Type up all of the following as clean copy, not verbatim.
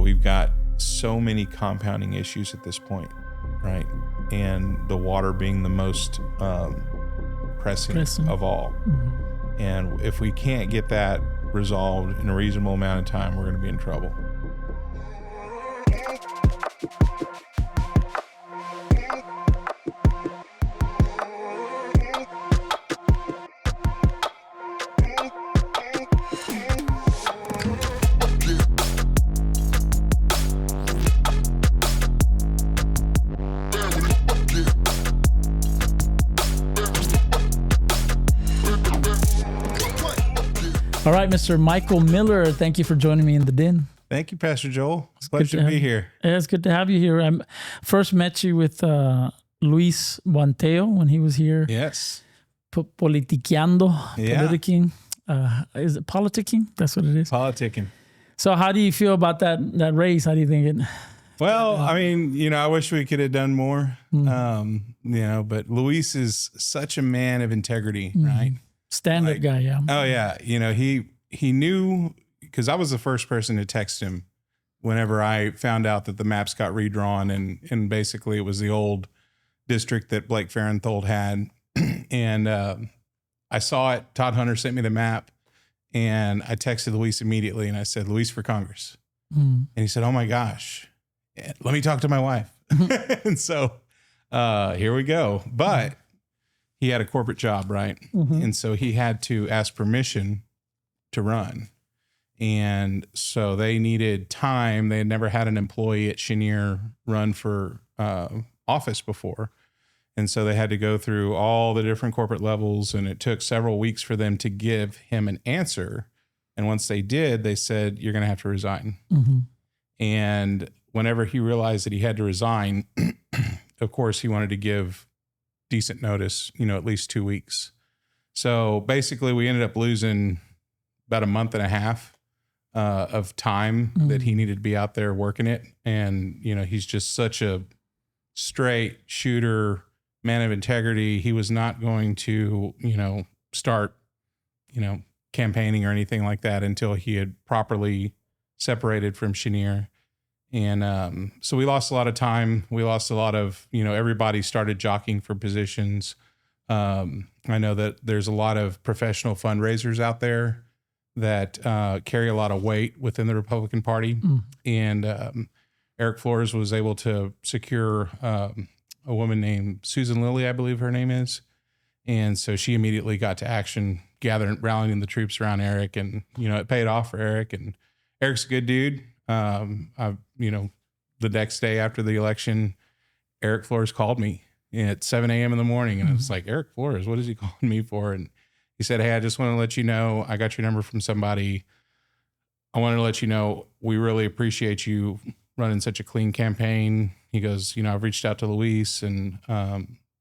we've got so many compounding issues at this point, right? And the water being the most pressing of all. Mm-hmm. And if we can't get that resolved in a reasonable amount of time, we're going to be in trouble. All right, Mr. Michael Miller, thank you for joining me in the den. Thank you, Pastor Joel. It's a pleasure to be here. Yeah, it's good to have you here. I first met you with Luis Guanteo when he was here. Yes. Politiqueando. Yeah. Politicking. Is it politicking? That's what it is. Politicking. So how do you feel about that race? How do you think it? Well, I mean, I wish we could have done more, but Luis is such a man of integrity, right? Stand-up guy, yeah. Oh, yeah. He knew, because I was the first person to text him whenever I found out that the maps got redrawn, and basically it was the old district that Blake Farenthold had. And I saw it. Todd Hunter sent me the map, and I texted Luis immediately, and I said, Luis for Congress. And he said, oh, my gosh, let me talk to my wife. And so here we go. But he had a corporate job, right? And so he had to ask permission to run. And so they needed time. They had never had an employee at Chenier run for office before. And so they had to go through all the different corporate levels, and it took several weeks for them to give him an answer. And once they did, they said, you're going to have to resign. And whenever he realized that he had to resign, of course, he wanted to give decent notice, at least 2 weeks. So basically we ended up losing about a month and a half of time that he needed to be out there working it. And, he's just such a straight shooter, man of integrity. He was not going to, start, campaigning or anything like that until he had properly separated from Chenier. And so we lost a lot of time. We lost a lot of, everybody started jockeying for positions. I know that there's a lot of professional fundraisers out there that carry a lot of weight within the Republican Party. And Eric Flores was able to secure a woman named Susan Lilly, I believe her name is. And so she immediately got to action, rallying the troops around Eric. And, it paid off for Eric. And Eric's a good dude. The next day after the election, Eric Flores called me at 7 a.m. in the morning. And I was like, Eric Flores, what is he calling me for? And he said, hey, I just want to let you know, I got your number from somebody. I wanted to let you know, we really appreciate you running such a clean campaign. He goes, I've reached out to Luis, and,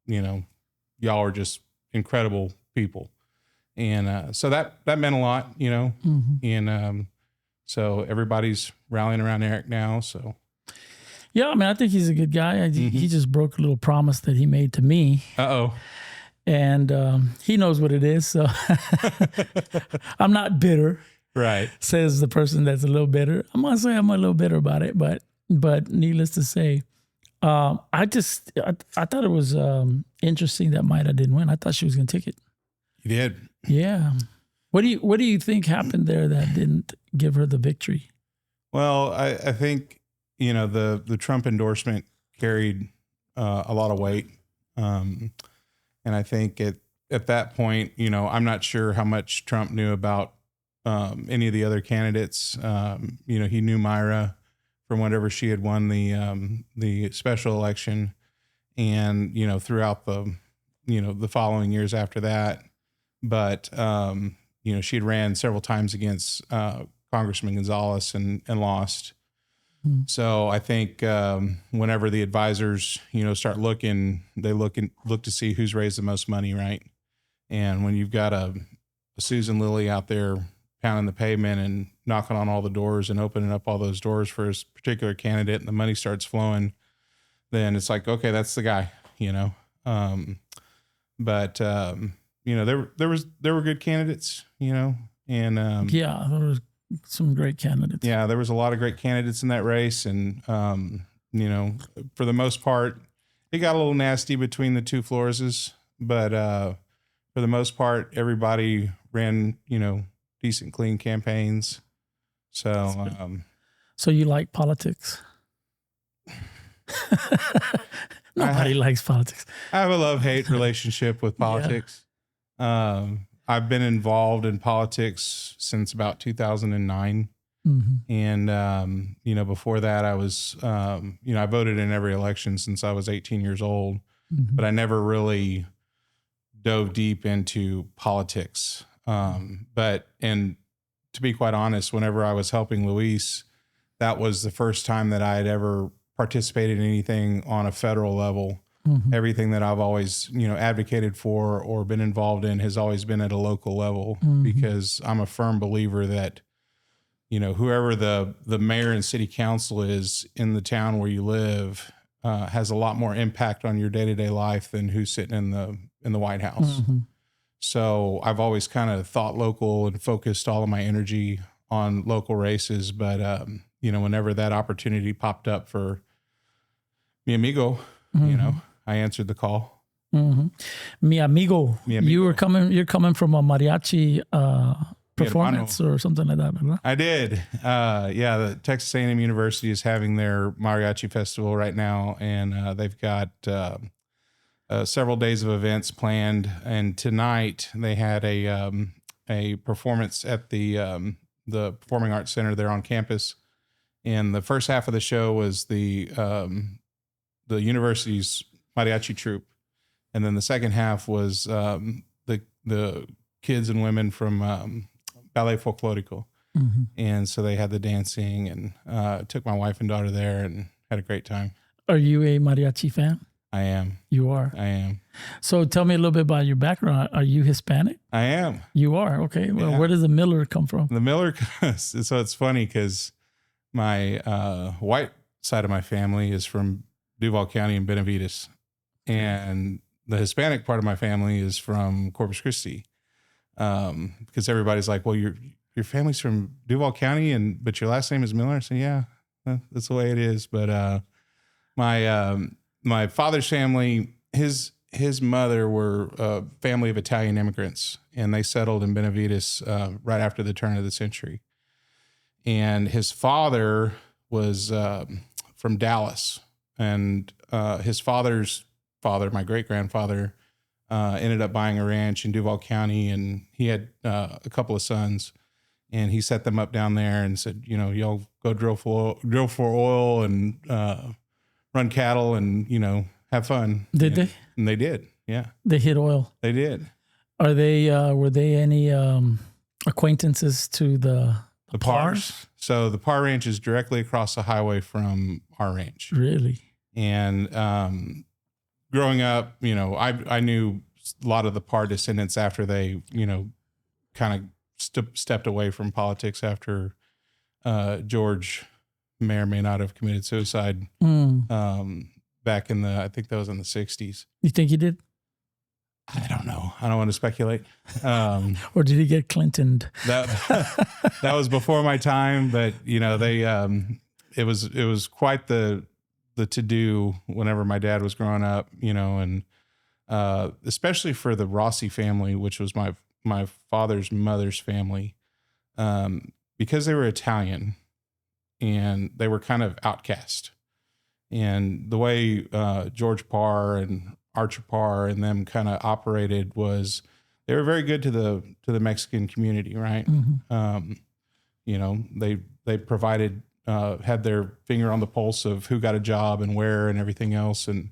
y'all are just incredible people. And so that meant a lot, and so everybody's rallying around Eric now. So, yeah, I mean, I think he's a good guy. He just broke a little promise that he made to me. And he knows what it is. So I'm not bitter. Right. Says the person that's a little bitter. I'm going to say I'm a little bitter about it, but needless to say, I thought it was interesting that Maida didn't win. I thought she was going to take it. You did. Yeah. What do you think happened there that didn't give her the victory? Well, I think, the Trump endorsement carried a lot of weight. And I think at that point, I'm not sure how much Trump knew about any of the other candidates. He knew Myra from whenever she had won the special election, and, throughout the following years after that. But, she had ran several times against Congressman Gonzalez and lost. So I think whenever the advisors, start looking, they look to see who's raised the most money, right? And when you've got a Susan Lilly out there pounding the pavement and knocking on all the doors and opening up all those doors for a particular candidate, and the money starts flowing, then it's like, okay, that's the guy, But there were good candidates, and yeah, there was some great candidates. Yeah, there was a lot of great candidates in that race, and you know, for the most part, it got a little nasty between the two Floreses, but for the most part, everybody ran, you know, decent, clean campaigns. So, So you like politics? Nobody likes politics. I have a love-hate relationship with politics. I've been involved in politics since about 2009. And, you know, before that I was, you know, I voted in every election since I was 18 years old, but I never really dove deep into politics. And to be quite honest, whenever I was helping Luis, that was the first time that I had ever participated in anything on a federal level. Everything that I've always, you know, advocated for or been involved in has always been at a local level, because I'm a firm believer that, you know, whoever the mayor and city council is in the town where you live has a lot more impact on your day-to-day life than who's sitting in the White House. So I've always kind of thought local and focused all of my energy on local races. But, you know, whenever that opportunity popped up for mi amigo, you know, I answered the call. Mi amigo. You're coming from a mariachi performance or something like that, right? I did. Yeah, the Texas A&M University is having their mariachi festival right now, and they've got several days of events planned. And tonight they had a performance at the Performing Arts Center there on campus. And the first half of the show was the university's mariachi troupe, and then the second half was the kids and women from Ballet Folklorico. And so they had the dancing, and took my wife and daughter there and had a great time. Are you a mariachi fan? I am. You are? I am. So tell me a little bit about your background. Are you Hispanic? I am. You are? Okay. Well, where does the Miller come from? The Miller, so it's funny because my white side of my family is from Duval County and Benavides, and the Hispanic part of my family is from Corpus Christi. Because everybody's like, well, your family's from Duval County, but your last name is Miller. I said, yeah, that's the way it is. But my father's family, his mother were a family of Italian immigrants, and they settled in Benavides right after the turn of the century. And his father was from Dallas, and his father's father, my great-grandfather, ended up buying a ranch in Duval County, and he had a couple of sons, and he set them up down there and said, you know, y'all go drill for oil and run cattle and, you know, have fun. Did they? And they did. Yeah. They hit oil. They did. Are they, were they any acquaintances to the Pars? So the Par Ranch is directly across the highway from our ranch. Really? And growing up, you know, I knew a lot of the Par descendants after they, you know, kind of stepped away from politics after George may or may not have committed suicide back in I think that was in the 60s. You think he did? I don't know. I don't want to speculate. Or did he get Clintoned? That was before my time, but you know, they it was quite the to-do whenever my dad was growing up, you know, and especially for the Rossi family, which was my father's mother's family, because they were Italian and they were kind of outcast. And the way George Parr and Archer Parr and them kind of operated was they were very good to the Mexican community, right? You know, they provided, had their finger on the pulse of who got a job and where and everything else. And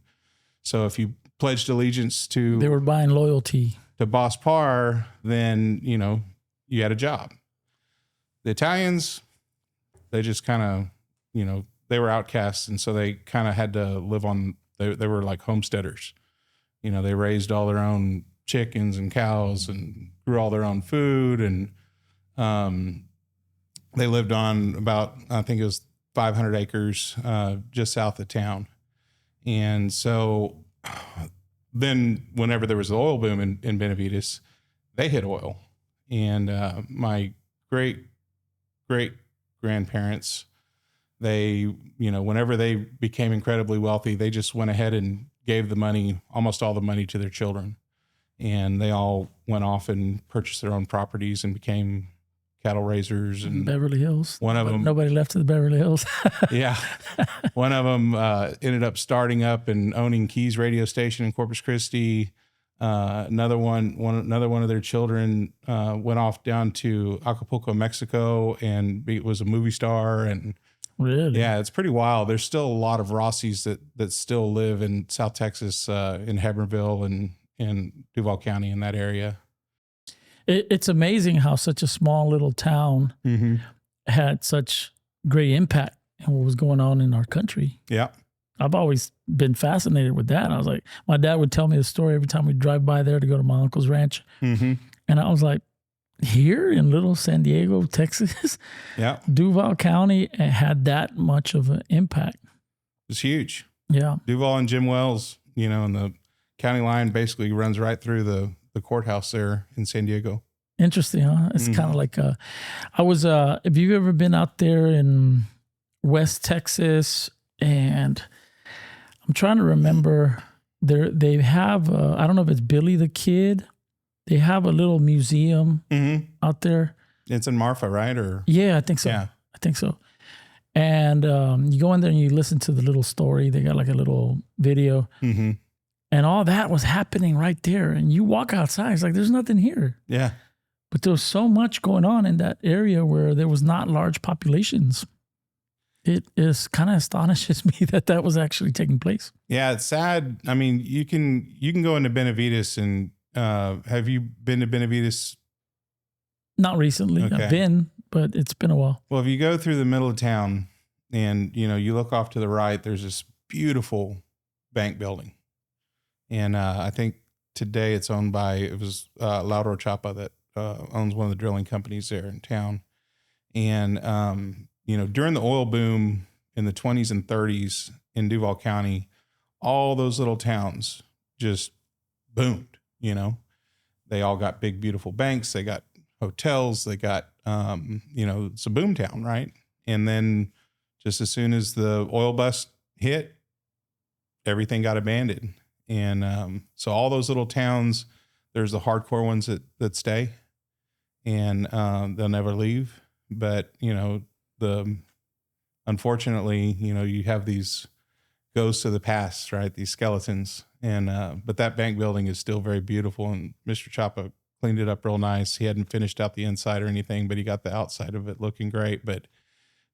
so if you pledged allegiance to, they were buying loyalty to Boss Parr, then, you know, you had a job. The Italians, they just kind of, you know, they were outcasts. And so they kind of had to live on, they were like homesteaders. You know, they raised all their own chickens and cows and grew all their own food. And they lived on about, I think it was 500 acres just south of town. And so then whenever there was the oil boom in Benavides, they hit oil. And my great great grandparents, they, whenever they became incredibly wealthy, they just went ahead and gave the money, almost all the money, to their children. And they all went off and purchased their own properties and became cattle raisers. And Beverly Hills. One of them, nobody left to the Beverly Hills. yeah. One of them ended up starting up and owning Keys radio station in Corpus Christi. Another one of their children went off down to Acapulco, Mexico, and was a movie star. And really, yeah, it's pretty wild. There's still a lot of Rossies that still live in South Texas, in Hebbronville and Duval County, in that area. It's amazing how such a small little town had such great impact on what was going on in our country. Yeah. I've always been fascinated with that. I was like, my dad would tell me the story every time we drive by there to go to my uncle's ranch. And I was like, here in little San Diego, Texas, yeah, Duval County had that much of an impact. It's huge. Yeah. Duval and Jim Wells, and the county line basically runs right through the courthouse there in San Diego. Interesting, huh? It's kind of like I was, have you ever been out there in West Texas? And I'm trying to remember, they have, I don't know if it's Billy the Kid. They have a little museum out there. It's in Marfa, right? Or yeah, I think so. Yeah. I think so. And you go in there and you listen to the little story. They got like a little video. And all that was happening right there. And you walk outside, it's like, there's nothing here. Yeah. But there was so much going on in that area where there was not large populations. It is kind of astonishes me that was actually taking place. Yeah, it's sad. I mean, you can go into Benavides and have you been to Benavides? Not recently. Okay. I've been, but it's been a while. Well, if you go through the middle of town and, you look off to the right, there's this beautiful bank building. And I think today it was Lauro Chapa that owns one of the drilling companies there in town. And, during the oil boom in the 20s and 30s in Duval County, all those little towns just boomed, They all got big, beautiful banks. They got hotels. They got, it's a boom town, right? And then just as soon as the oil bust hit, everything got abandoned. And so all those little towns, there's the hardcore ones that stay, and they'll never leave. But, unfortunately, you have these ghosts of the past, right? These skeletons. And but that bank building is still very beautiful. And Mr. Chapa cleaned it up real nice. He hadn't finished out the inside or anything, but he got the outside of it looking great. But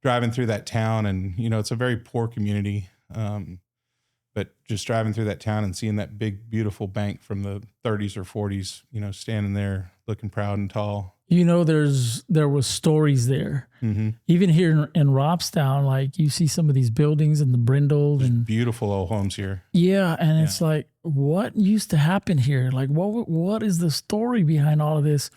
driving through that town, and, it's a very poor community. But just driving through that town and seeing that big, beautiful bank from the 30s or 40s, standing there looking proud and tall. There was stories there. Even here in Robstown, like you see some of these buildings and the brindled and beautiful old homes here. Yeah. And it's like, what used to happen here? Like, what is the story behind all of this?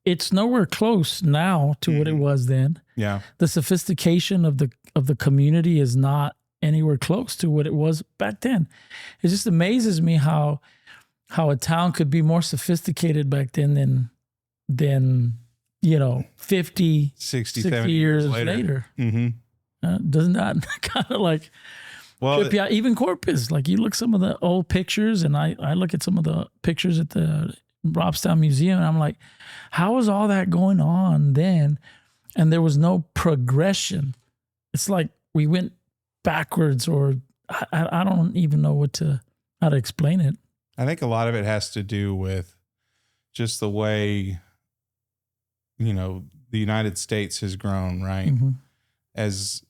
It's nowhere close now to what it was then. Yeah. The sophistication of the community is not anywhere close to what it was back then. It just amazes me how a town could be more sophisticated back then than 50, 60 years later. Doesn't that kind of like, yeah, even Corpus, like you look some of the old pictures, and I look at some of the pictures at the Robstown Museum, and I'm like, how is all that going on then? And there was no progression. It's like we went backwards, or I don't even know how to explain it. I think a lot of it has to do with just the way, the United States has grown, right? As,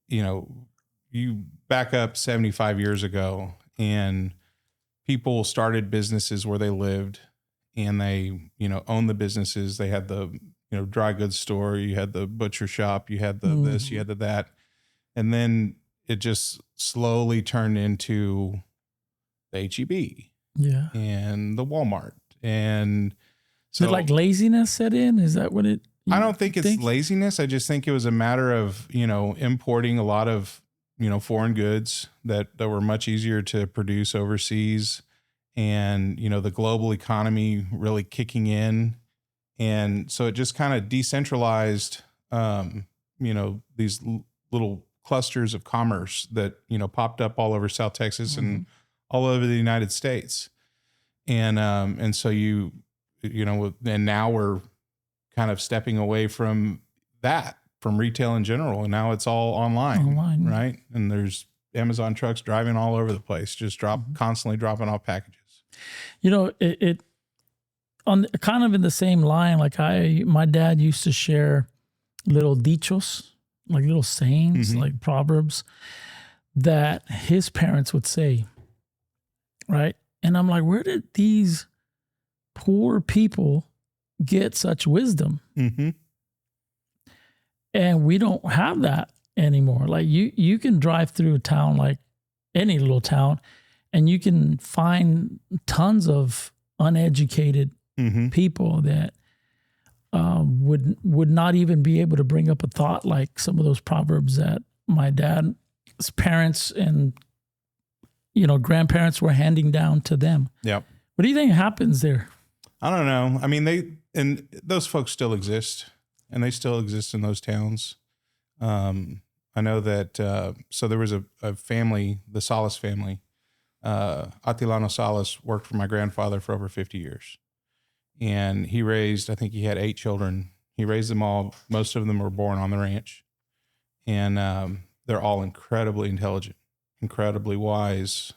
you back up 75 years ago, and people started businesses where they lived, and they, owned the businesses. They had the, dry goods store, you had the butcher shop, you had the this, you had the that. And then it just slowly turned into the H-E-B and the Walmart. And so, did like laziness set in? Is that what it? I don't think it's laziness. I just think it was a matter of, importing a lot of, foreign goods that were much easier to produce overseas, and, the global economy really kicking in. And so it just kind of decentralized these little clusters of commerce that, popped up all over South Texas and all over the United States. And so and now we're kind of stepping away from retail in general. And now it's all online. Right. And there's Amazon trucks driving all over the place, just constantly dropping off packages. It on kind of in the same line, like my dad used to share little dichos, like little sayings, like proverbs that his parents would say, right? And I'm like, where did these poor people get such wisdom? Mm-hmm. And we don't have that anymore. Like you can drive through a town, like any little town, and you can find tons of uneducated people that would not even be able to bring up a thought like some of those proverbs that my dad's parents and grandparents were handing down to them. Yep. What do you think happens there? I don't know. I mean, those folks still exist, and they still exist in those towns. I know that. So there was a family, the Salas family. Atilano Salas worked for my grandfather for over 50 years. And I think he had 8 children. He raised them all. Most of them were born on the ranch. And they're all incredibly intelligent, incredibly wise,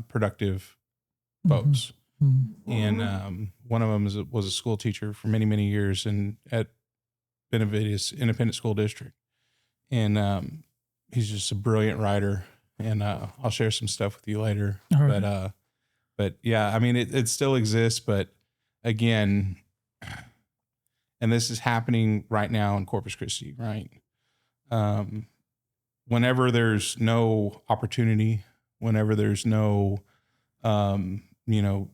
productive folks. Mm-hmm. And one of them was a school teacher for many, many years at Benavides Independent School District. And he's just a brilliant writer. And I'll share some stuff with you later. Right. But yeah, I mean, it still exists, but again, and this is happening right now in Corpus Christi, right? Whenever there's no opportunity, whenever there's no,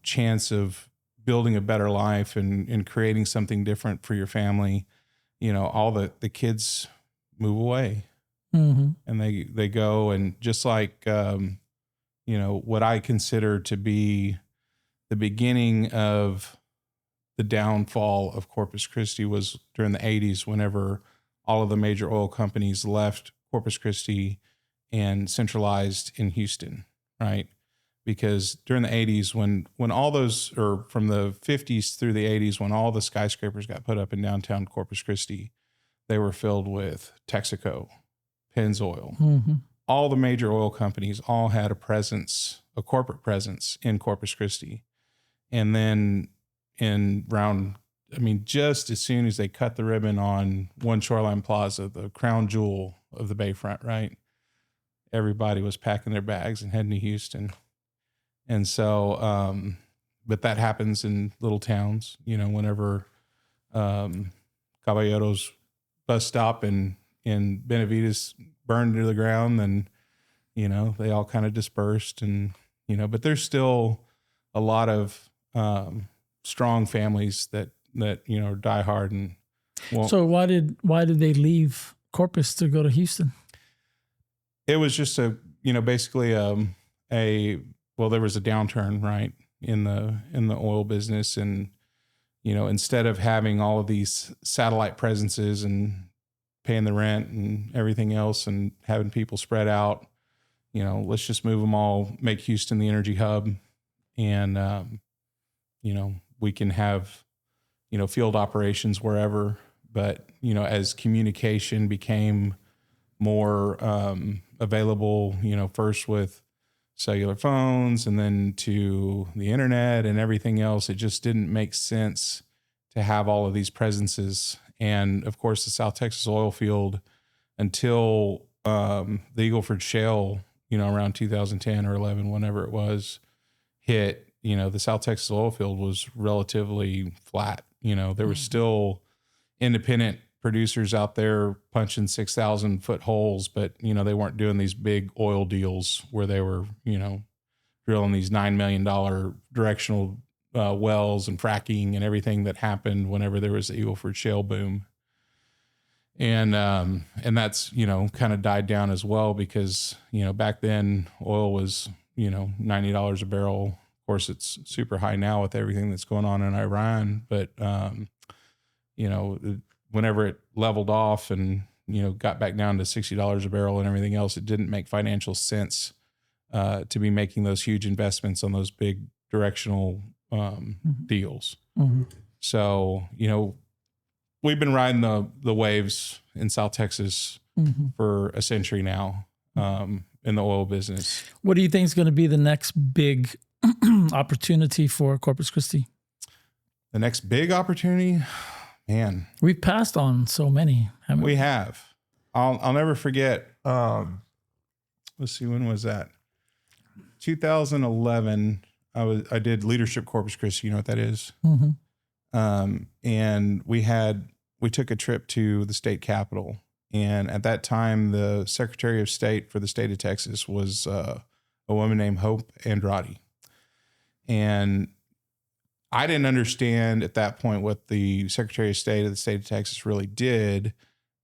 chance of building a better life and creating something different for your family, all the kids move away. Mm-hmm. And they go, and just like, what I consider to be the beginning of the downfall of Corpus Christi was during the 80s, whenever all of the major oil companies left Corpus Christi and centralized in Houston, right? Because during the 80s, when all those, or from the 50s through the 80s, when all the skyscrapers got put up in downtown Corpus Christi, they were filled with Texaco, Pennzoil. Mm-hmm. All the major oil companies all had a corporate presence in Corpus Christi. And then just as soon as they cut the ribbon on One Shoreline Plaza, the crown jewel of the Bayfront, right? Everybody was packing their bags and heading to Houston. And so, but that happens in little towns, whenever Caballeros bus stop in Benavides burned to the ground, then, they all kind of dispersed, and, but there's still a lot of strong families that are diehard. And so why did they leave Corpus to go to Houston? It was just basically there was a downturn, right, in the oil business, and instead of having all of these satellite presences and paying the rent and everything else and having people spread out, let's just move them all, make Houston the energy hub, and we can have field operations wherever. But as communication became more available, first with cellular phones and then to the internet and everything else, it just didn't make sense to have all of these presences. And of course, the South Texas oil field, until the Eagle Ford Shale, around 2010 or 11, whenever it was, hit, the South Texas oil field was relatively flat. There were still independent producers out there punching 6,000 foot holes, but they weren't doing these big oil deals where they were, drilling these $9 million directional wells and fracking and everything that happened whenever there was the Eagle Ford Shale boom. And that's, kind of died down as well because, back then oil was, $90 a barrel. Of course, it's super high now with everything that's going on in Iran. But, when whenever it leveled off and, got back down to $60 a barrel and everything else, it didn't make financial sense to be making those huge investments on those big directional deals. Mm-hmm. So, we've been riding the waves in South Texas for a century now in the oil business. What do you think is going to be the next big opportunity for Corpus Christi? The next big opportunity, man. We've passed on so many, haven't we? We have. I'll never forget. Let's see, when was that? 2011. I did Leadership Corpus Christi. You know what that is? Mm-hmm. And we took a trip to the state capitol. And at that time, the Secretary of State for the state of Texas was a woman named Hope Andrade. And I didn't understand at that point what the Secretary of State of the state of Texas really did,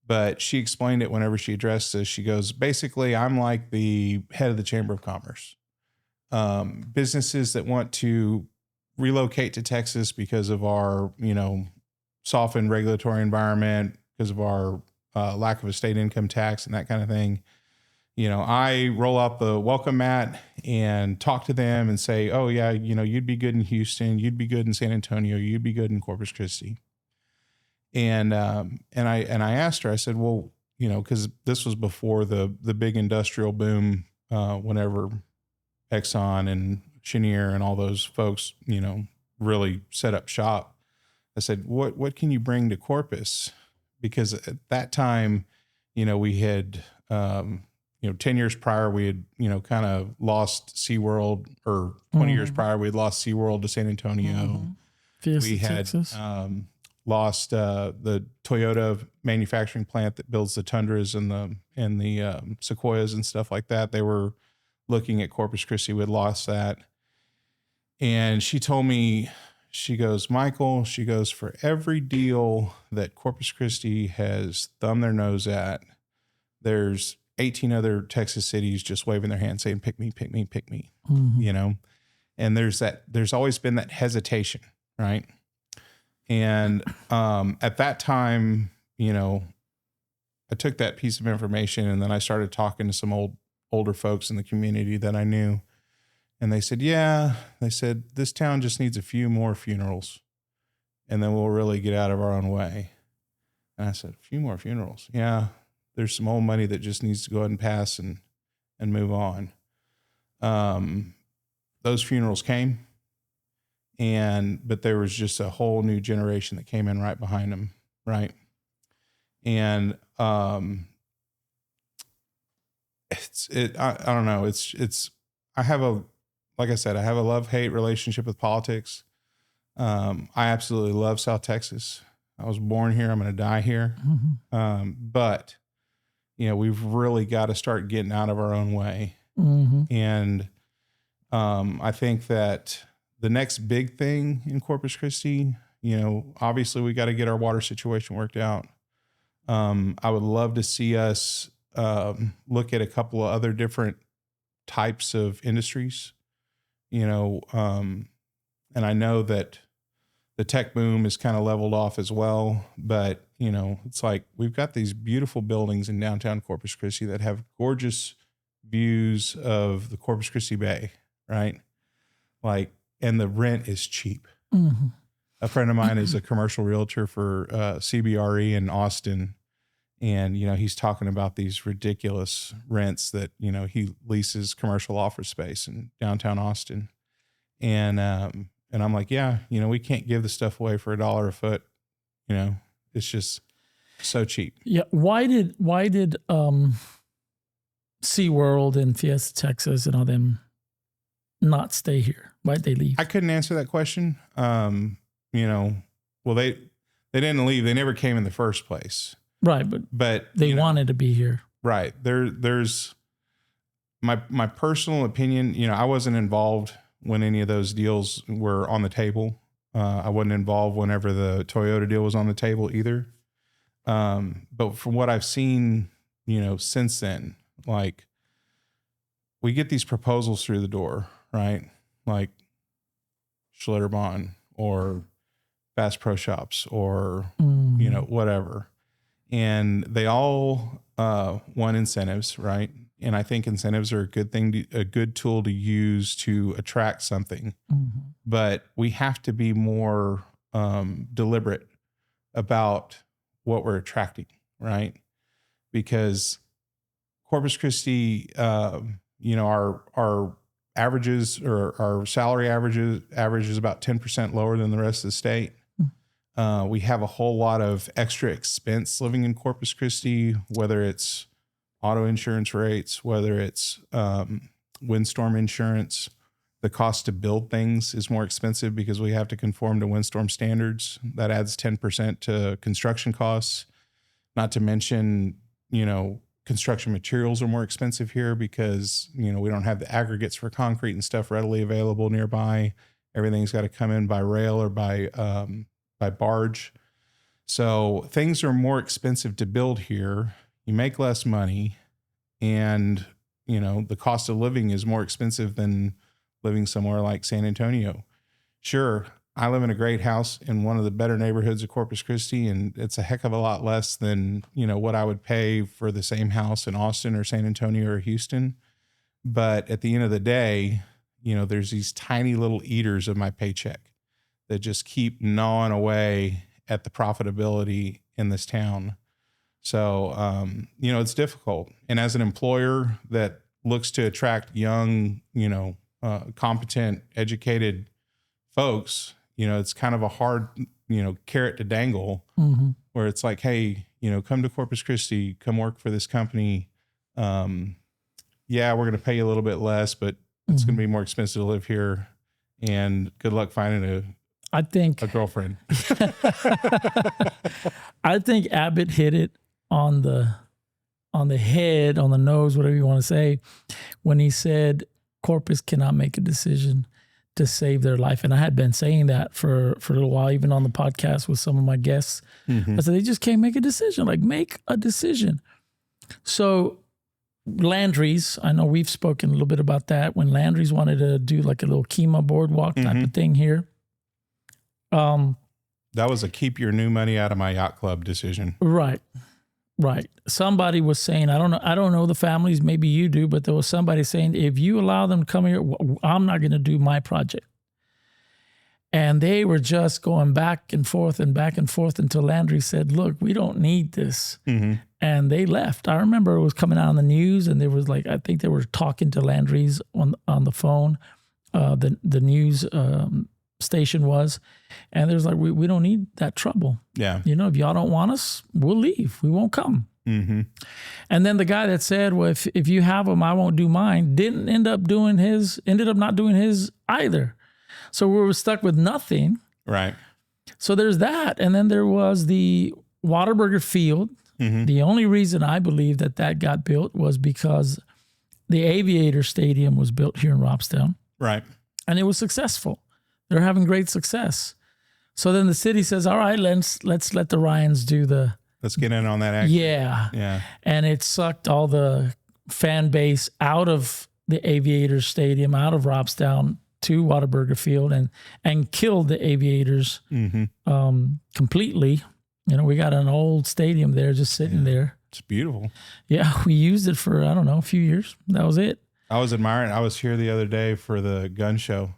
but she explained it whenever she addressed us. She goes, basically, I'm like the head of the Chamber of Commerce. Businesses that want to relocate to Texas because of our, softened regulatory environment, because of our lack of a state income tax and that kind of thing. I roll out the welcome mat and talk to them and say, oh yeah, you'd be good in Houston, you'd be good in San Antonio, you'd be good in Corpus Christi. And I asked her, I said, well, cause this was before the big industrial boom, whenever Exxon and Cheniere and all those folks, really set up shop. I said, what can you bring to Corpus? Because at that time, we had, 10 years prior, we had, kind of lost SeaWorld, or 20 years prior, we had lost SeaWorld to San Antonio. We had lost the Toyota manufacturing plant that builds the Tundras and the Sequoias and stuff like that. They were looking at Corpus Christi. We had lost that. And she told me, she goes, Michael, she goes, for every deal that Corpus Christi has thumbed their nose at, there's 18 other Texas cities just waving their hands saying, pick me, pick me, pick me, and there's always been that hesitation. Right. And, at that time, I took that piece of information and then I started talking to some older folks in the community that I knew. And they said, this town just needs a few more funerals and then we'll really get out of our own way. And I said, a few more funerals. Yeah. There's some old money that just needs to go ahead and pass and move on. Those funerals came but there was just a whole new generation that came in right behind them. Right. And, I don't know. Like I said, I have a love-hate relationship with politics. I absolutely love South Texas. I was born here. I'm going to die here. Mm-hmm. But, we've really got to start getting out of our own way. Mm-hmm. And I think that the next big thing in Corpus Christi, obviously we got to get our water situation worked out. I would love to see us look at a couple of other different types of industries. And I know that the tech boom is kind of leveled off as well, but it's like, we've got these beautiful buildings in downtown Corpus Christi that have gorgeous views of the Corpus Christi Bay, right? And the rent is cheap. Mm-hmm. A friend of mine is a commercial realtor for CBRE in Austin. And, he's talking about these ridiculous rents that, he leases commercial office space in downtown Austin. And I'm like, yeah, we can't give the stuff away for $1 a foot. It's just so cheap. Yeah. Why did SeaWorld and Fiesta Texas and all them not stay here? Why'd they leave? I couldn't answer that question. Well, they didn't leave. They never came in the first place. Right, but they wanted to be here. Right. There's my personal opinion. I wasn't involved when any of those deals were on the table. I wasn't involved whenever the Toyota deal was on the table either. But from what I've seen, since then, like, we get these proposals through the door, right? Like Schlitterbahn or Bass Pro Shops or, you know, whatever. And they all want incentives, right? And I think incentives are a good thing, a good tool to use to attract something. But we have to be more deliberate about what we're attracting, right? Because Corpus Christi, you know, our averages or our salary average is about 10% lower than the rest of the state. We have a whole lot of extra expense living in Corpus Christi, whether it's auto insurance rates, whether it's windstorm insurance. The cost to build things is more expensive because we have to conform to windstorm standards. That adds 10% to construction costs. Not to mention, you know, construction materials are more expensive here because, you know, we don't have the aggregates for concrete and stuff readily available nearby. Everything's got to come in by rail or by barge. So things are more expensive to build here. You make less money, and, you know, the cost of living is more expensive than living somewhere like San Antonio. Sure, I live in a great house in one of the better neighborhoods of Corpus Christi, and it's a heck of a lot less than, you know, what I would pay for the same house in Austin or San Antonio or Houston. But at the end of the day, you know, there's these tiny little eaters of my paycheck that just keep gnawing away at the profitability in this town. So, you know, it's difficult. And as an employer that looks to attract young, you know, competent, educated folks, you know, it's kind of a hard, you know, carrot to dangle where it's like, hey, you know, come to Corpus Christi, come work for this company. Yeah, we're going to pay you a little bit less, but it's going to be more expensive to live here. And good luck finding a girlfriend. I think Abbott hit it on the head, on the nose, whatever you want to say, when he said Corpus cannot make a decision to save their life. And I had been saying that for a little while, even on the podcast with some of my guests. I said, they just can't make a decision. Like, make a decision. So Landry's, I know we've spoken a little bit about that, when Landry's wanted to do like a little Kima boardwalk type of thing here. That was a keep your new money out of my yacht club decision. Right. Somebody was saying, I don't know the families, maybe you do, but there was somebody saying, if you allow them to come here, I'm not going to do my project. And they were just going back and forth until Landry said, look, we don't need this. And they left. I remember it was coming out on the news, and there was like, I think they were talking to Landry's on the phone, the news station was, and there's like, we don't need that trouble. Yeah. You know, if y'all don't want us, we'll leave. We won't come. And then the guy that said, well, if you have them, I won't do mine, ended up not doing his either. So we were stuck with nothing. Right. So there's that. And then there was the Whataburger Field. The only reason I believe that got built was because the Aviator Stadium was built here in Robstown. Right. And it was successful. They're having great success. So then the city says, all right, let's let the Ryans do let's get in on that action. Yeah. And it sucked all the fan base out of the Aviators Stadium, out of Robstown to Whataburger Field, and killed the Aviators completely. You know, we got an old stadium there just sitting there. It's beautiful. Yeah, we used it for, I don't know, a few years. That was it. I was admiring. I was here the other day for the gun show.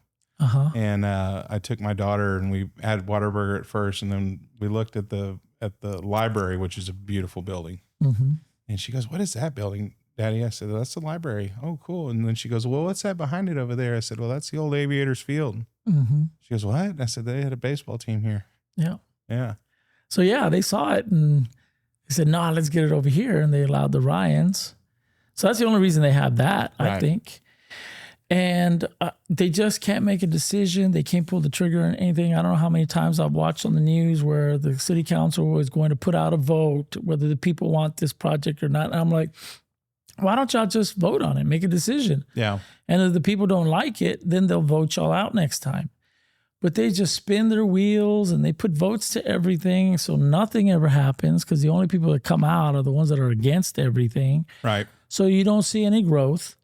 And I took my daughter, and we had Whataburger at first, and then we looked at the library, which is a beautiful building. And she goes, "What is that building, Daddy?" I said, "That's the library." "Oh, cool." And then she goes, "Well, what's that behind it over there?" I said, "Well, that's the old Aviators Field." She goes, "What?" And I said, "They had a baseball team here." Yeah. So yeah, they saw it, and they said, "No, let's get it over here." And they allowed the Ryans. So that's the only reason they have that, I think. And they just can't make a decision. They can't pull the trigger on anything. I don't know how many times I've watched on the news where the city council was going to put out a vote whether the people want this project or not. And I'm like, why don't y'all just vote on it, make a decision? Yeah. And if the people don't like it, then they'll vote y'all out next time. But they just spin their wheels and they put votes to everything, so nothing ever happens because the only people that come out are the ones that are against everything. Right. So you don't see any growth.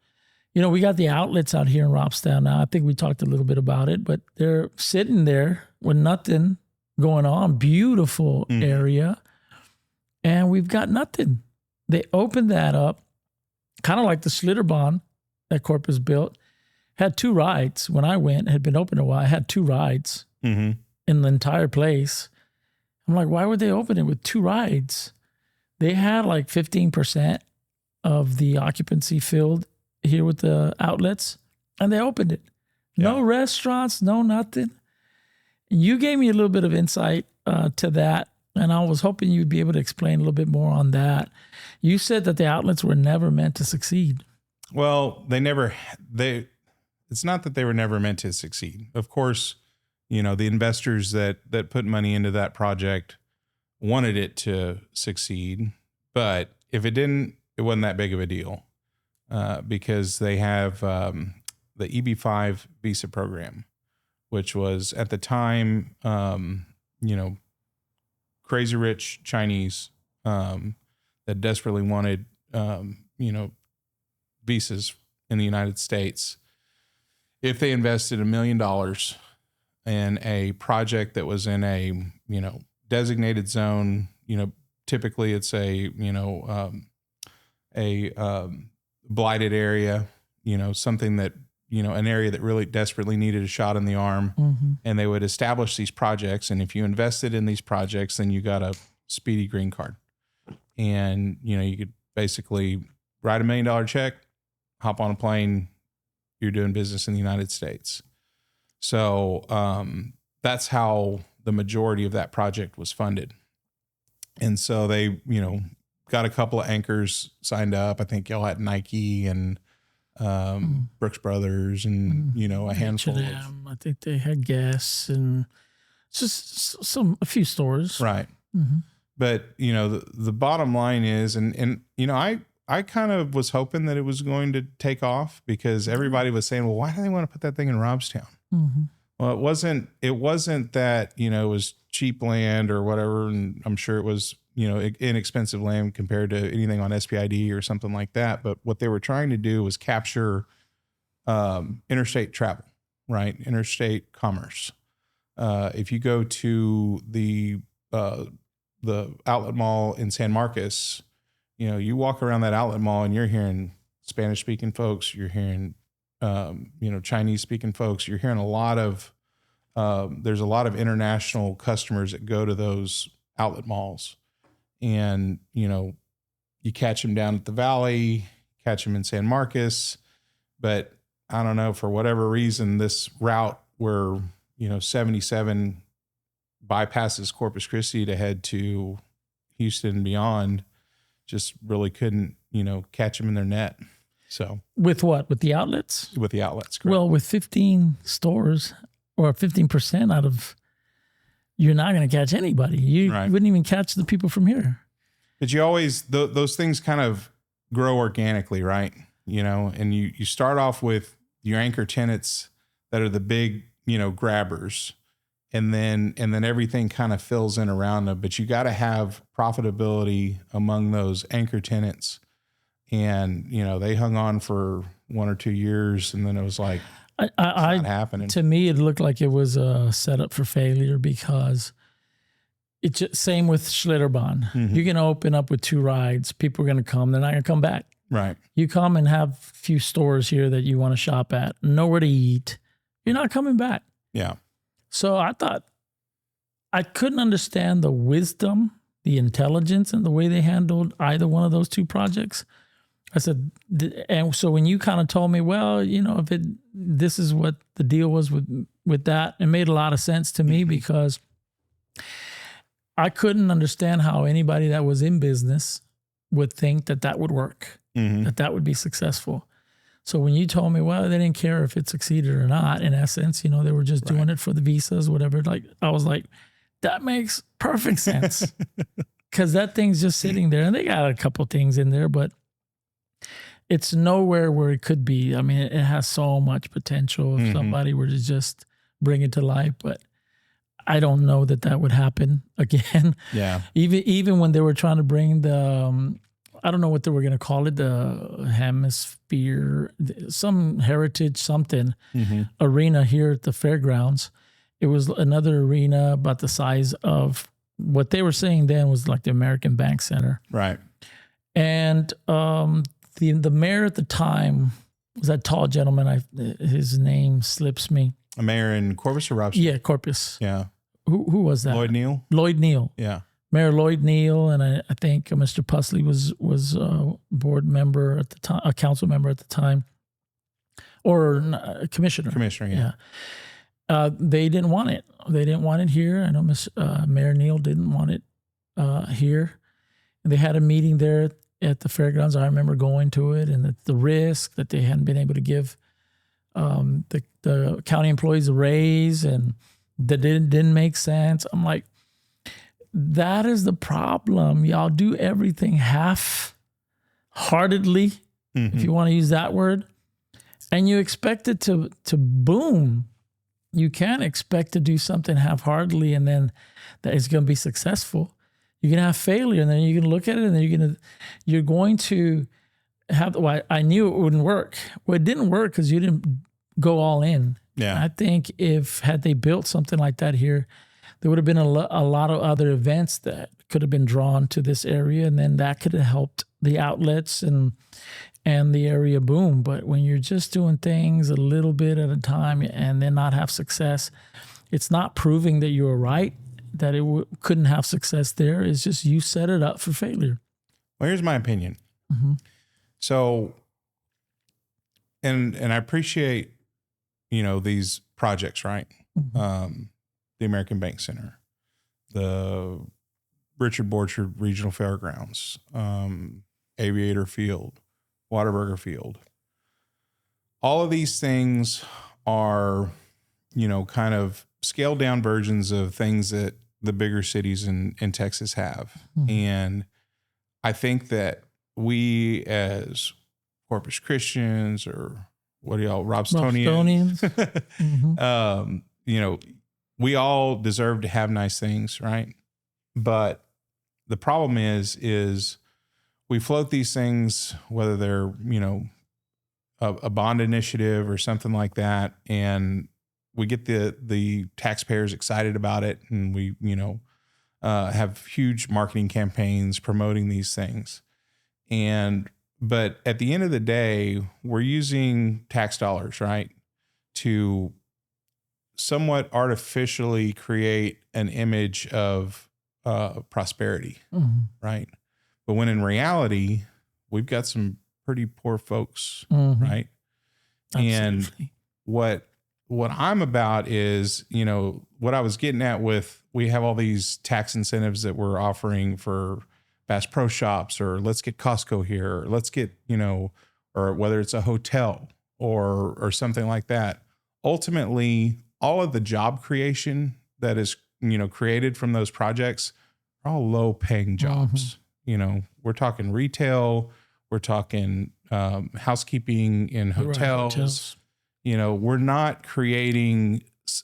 You know, we got the outlets out here in Robstown now. I think we talked a little bit about it, but they're sitting there with nothing going on. Beautiful area. And we've got nothing. They opened that up, kind of like the Schlitterbahn that Corpus built. Had 2 rides. When I went, it had been open a while. I had 2 rides in the entire place. I'm like, why would they open it with 2 rides? They had like 15% of the occupancy filled here with the outlets, and they opened it. No restaurants, no nothing. You gave me a little bit of insight to that, and I was hoping you'd be able to explain a little bit more on that. You said that the outlets were never meant to succeed. Well, it's not that they were never meant to succeed. Of course, you know, the investors that put money into that project wanted it to succeed, but if it didn't, it wasn't that big of a deal because they have the EB-5 visa program, which was at the time, you know, crazy rich Chinese that desperately wanted, you know, visas in the United States. If they invested $1 million in a project that was in a, you know, designated zone, you know, typically it's a, you know, blighted area, you know, something that, you know, an area that really desperately needed a shot in the arm, and they would establish these projects. And if you invested in these projects, then you got a speedy green card, and, you know, you could basically write $1 million check, hop on a plane, you're doing business in the United States. So that's how the majority of that project was funded. And so they, you know, got a couple of anchors signed up. I think y'all had Nike and Brooks Brothers and, you know, a handful of, I think they had Guess and just a few stores. Right. But, you know, the bottom line is, and, you know, I kind of was hoping that it was going to take off because everybody was saying, well, why do they want to put that thing in Robstown? Well, it wasn't that, you know, it was cheap land or whatever. And I'm sure it was, you know, inexpensive land compared to anything on SPID or something like that. But what they were trying to do was capture interstate travel, right? Interstate commerce. If you go to the outlet mall in San Marcos, you know, you walk around that outlet mall and you're hearing Spanish speaking folks, you're hearing, you know, Chinese speaking folks, you're hearing a lot of, there's a lot of international customers that go to those outlet malls. And, you know, you catch them down at the Valley, catch them in San Marcos, but I don't know, for whatever reason, this route where, you know, 77 bypasses Corpus Christi to head to Houston and beyond just really couldn't, you know, catch them in their net. So with what? With the outlets? With the outlets, correct. Well, with 15 stores or 15% out of, you're not going to catch anybody. You wouldn't even catch the people from here. But you always, those things kind of grow organically, right? You know, and you start off with your anchor tenants that are the big, you know, grabbers. And then everything kind of fills in around them, but you got to have profitability among those anchor tenants. And, you know, they hung on for 1 or 2 years, and then it was like, it's not happening. To me, it looked like it was a setup for failure because it's just, same with Schlitterbahn. You're going to open up with 2 rides. People are going to come. They're not going to come back. Right. You come and have a few stores here that you want to shop at, nowhere to eat. You're not coming back. Yeah. So I thought I couldn't understand the wisdom, the intelligence, and the way they handled either one of those 2 projects. I said, and so when you kind of told me, well, you know, this is what the deal was with that, it made a lot of sense to me because I couldn't understand how anybody that was in business would think that would work, that would be successful. So when you told me, well, they didn't care if it succeeded or not, in essence, you know, they were just doing it for the visas, whatever. Like, I was like, that makes perfect sense because that thing's just sitting there and they got a couple things in there, but it's nowhere where it could be. I mean, it has so much potential if somebody were to just bring it to life, but I don't know that would happen again. Yeah. Even when they were trying to bring the, I don't know what they were going to call it, the hemisphere, some heritage, something arena here at the fairgrounds. It was another arena about the size of what they were saying then was like the American Bank Center. Right. And the mayor at the time was that tall gentleman. His name slips me. A mayor in Corpus or Robstown? Yeah, Corpus. Yeah. Who was that? Lloyd Neal? Lloyd Neal. Yeah. Mayor Lloyd Neal, and I think Mr. Pusley was a board member at the time, a council member at the time, or a commissioner. Commissioner, yeah. They didn't want it. They didn't want it here. I know Mayor Neal didn't want it here. And they had a meeting there at the fairgrounds. I remember going to it, and the risk that they hadn't been able to give the county employees a raise, and that didn't make sense. I'm like, that is the problem. Y'all do everything half-heartedly, if you want to use that word, and you expect it to boom. You can't expect to do something half-heartedly and then that it's going to be successful. You're going to have failure, and then you're going to look at it, and then you're going to have. Well, I knew it wouldn't work. Well, it didn't work because you didn't go all in. Yeah. I think had they built something like that here, there would have been a lot of other events that could have been drawn to this area, and then that could have helped the outlets and the area boom. But when you're just doing things a little bit at a time and then not have success, it's not proving that you were right, that it couldn't have success there. It's just you set it up for failure. Well, here's my opinion. So, and I appreciate, these projects, right? The American Bank Center, the Richard Borchard Regional Fairgrounds, Aviator Field, Whataburger Field. All of these things are, kind of scaled down versions of things that the bigger cities in Texas have. And I think that we as Corpus Christians, or what do y'all, Robstonians, we all deserve to have nice things, right? But the problem is we float these things, whether they're, a bond initiative or something like that, and we get the taxpayers excited about it, and we, have huge marketing campaigns promoting these things. But at the end of the day, we're using tax dollars, right, to somewhat artificially create an image of prosperity, right? But when in reality, we've got some pretty poor folks, right? Absolutely. And what I'm about is, what I was getting at with, we have all these tax incentives that we're offering for Bass Pro Shops, or let's get Costco here, or let's get, or whether it's a hotel or something like that. Ultimately, all of the job creation that is, created from those projects are all low paying jobs. We're talking retail, we're talking housekeeping in hotels. We're not creating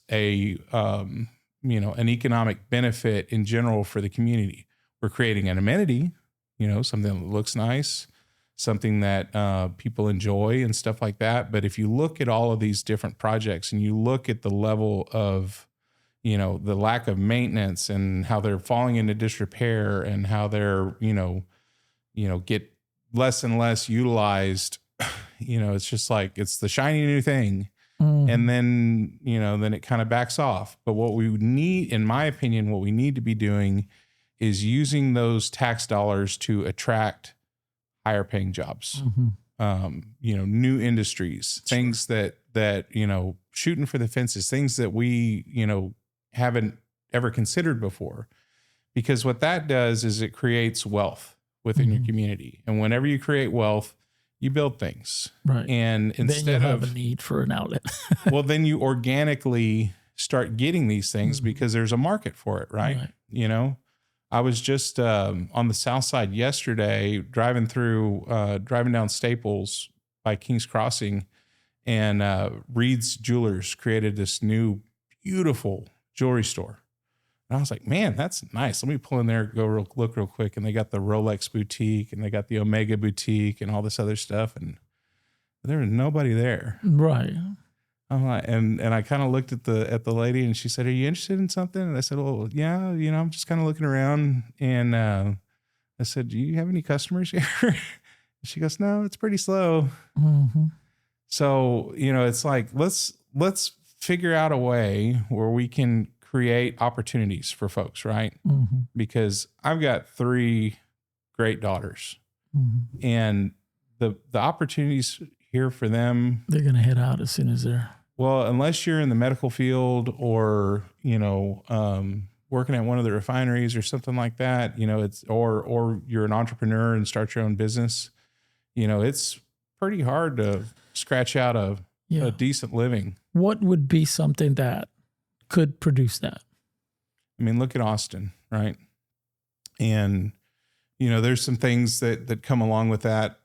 an economic benefit in general for the community. We're creating an amenity, something that looks nice, something that people enjoy and stuff like that. But if you look at all of these different projects and you look at the level of, the lack of maintenance and how they're falling into disrepair and how they're, get less and less utilized, it's just like, it's the shiny new thing. And then, then it kind of backs off. But what we need, in my opinion, what we need to be doing is using those tax dollars to attract higher paying jobs, new industries, things that, shooting for the fences, things that we, haven't ever considered before. Because what that does is it creates wealth within your community. And whenever you create wealth, you build things. Right. And instead then you have a need for an outlet. well, then you organically start getting these things because there's a market for it, right? I was just on the south side yesterday, driving down Staples by King's Crossing, and Reed's Jewelers created this new beautiful jewelry store. And I was like, man, that's nice. Let me pull in there, look real quick. And they got the Rolex boutique, and they got the Omega boutique, and all this other stuff. And there was nobody there. Right. I'm like, and I kind of looked at the lady, and she said, "Are you interested in something?" And I said, "Well, yeah, I'm just kind of looking around." And I said, "Do you have any customers here?" She goes, "No, it's pretty slow." Mm-hmm. So, it's like, let's figure out a way where we can create opportunities for folks, right? Mm-hmm. Because I've got 3 great daughters, Mm-hmm. and the opportunities here for them, They're going to head out as soon as they're... well, unless you're in the medical field or, working at one of the refineries or something like that, it's, or you're an entrepreneur and start your own business, it's pretty hard to scratch out a decent living. What would be something that could produce that? I mean, look at Austin, right? And, there's some things that come along with that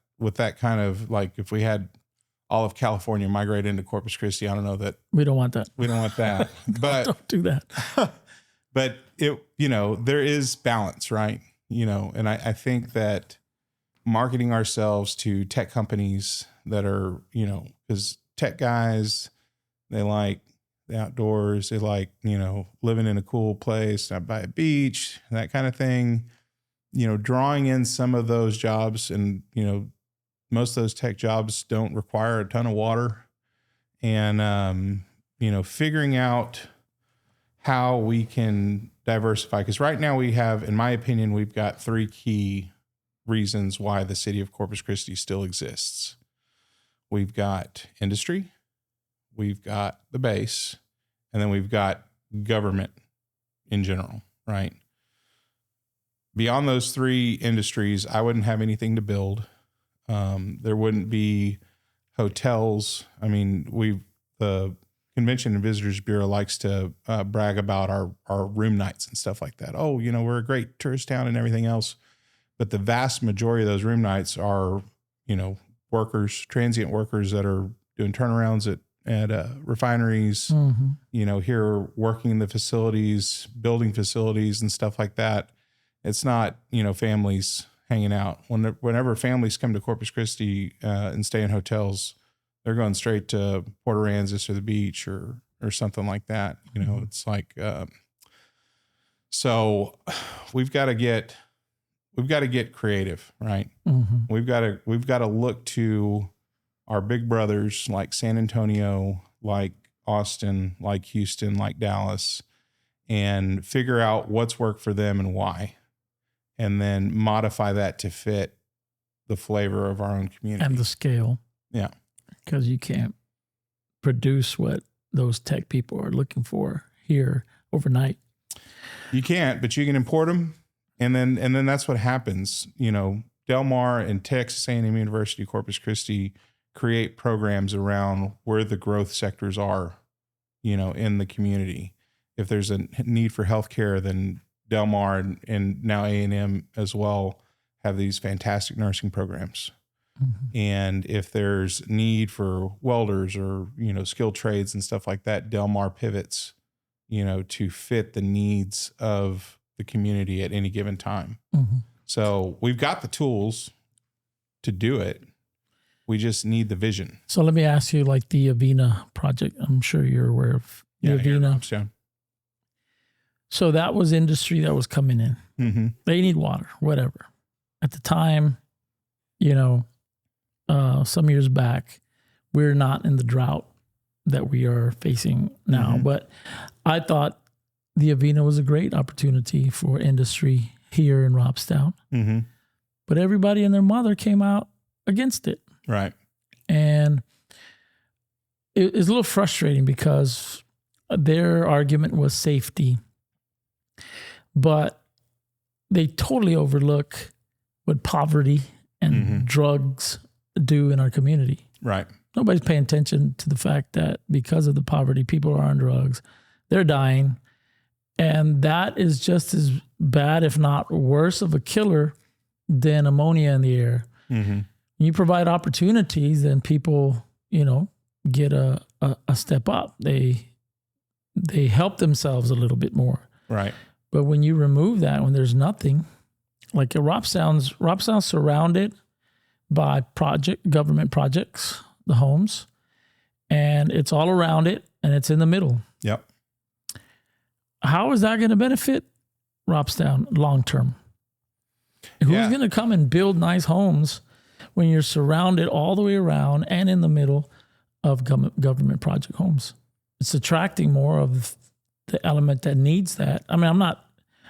kind of, like, if we had all of California migrate into Corpus Christi, I don't know that. We don't want that. We don't want that. But don't do that. But there is balance, right? And I think that marketing ourselves to tech companies that are, because tech guys, they like the outdoors, they like, living in a cool place, not by a beach, that kind of thing, drawing in some of those jobs. And, most of those tech jobs don't require a ton of water, and, figuring out how we can diversify. Because right now we have, in my opinion, we've got 3 key reasons why the city of Corpus Christi still exists. We've got industry, we've got the base, and then we've got government in general, right? Beyond those 3 industries, I wouldn't have anything to build. There wouldn't be hotels. I mean, the Convention and Visitors Bureau likes to brag about our room nights and stuff like that. Oh, we're a great tourist town and everything else. But the vast majority of those room nights are, transient workers that are doing turnarounds at refineries, Mm-hmm. Here working in the facilities, building facilities and stuff like that. It's not, families hanging out. Whenever families come to Corpus Christi and stay in hotels, they're going straight to Port Aransas or the beach or something like that. Mm-hmm. It's like, so we've got to get creative, right? Mm-hmm. We've got to look to our big brothers like San Antonio, like Austin, like Houston, like Dallas, and figure out what's worked for them and why, and then modify that to fit the flavor of our own community And the scale. Yeah. Because you can't produce what those tech people are looking for here overnight. You can't, but you can import them. And then that's what happens. Del Mar and Texas A&M University, Corpus Christi create programs around where the growth sectors are, in the community. If there's a need for healthcare, then Del Mar and now A&M as well have these fantastic nursing programs. Mm-hmm. And if there's need for welders or, skilled trades and stuff like that, Del Mar pivots, to fit the needs of the community at any given time. Mm-hmm. So we've got the tools to do it. We just need the vision. So let me ask you, like the Avena project, I'm sure you're aware of the Avena. So that was industry that was coming in. Mm-hmm. They need water, whatever. At the time, some years back, we're not in the drought that we are facing now. Mm-hmm. But I thought the Avena was a great opportunity for industry here in Robstown. Mm-hmm. But everybody and their mother came out against it. Right. And it's a little frustrating because their argument was safety. But they totally overlook what poverty and Mm-hmm. drugs do in our community. Right. Nobody's paying attention to the fact that because of the poverty, people are on drugs, they're dying. And that is just as bad, if not worse, of a killer than ammonia in the air. Mm-hmm. You provide opportunities, then people, get a step up. They help themselves a little bit more. Right. But when you remove that, when there's nothing, like Robstown's surrounded by government projects, the homes, and it's all around it, and it's in the middle. Yep. How is that going to benefit Robstown long term? Who's going to come and build nice homes when you're surrounded all the way around and in the middle of government project homes? It's attracting more of the element that needs that. I mean, I'm not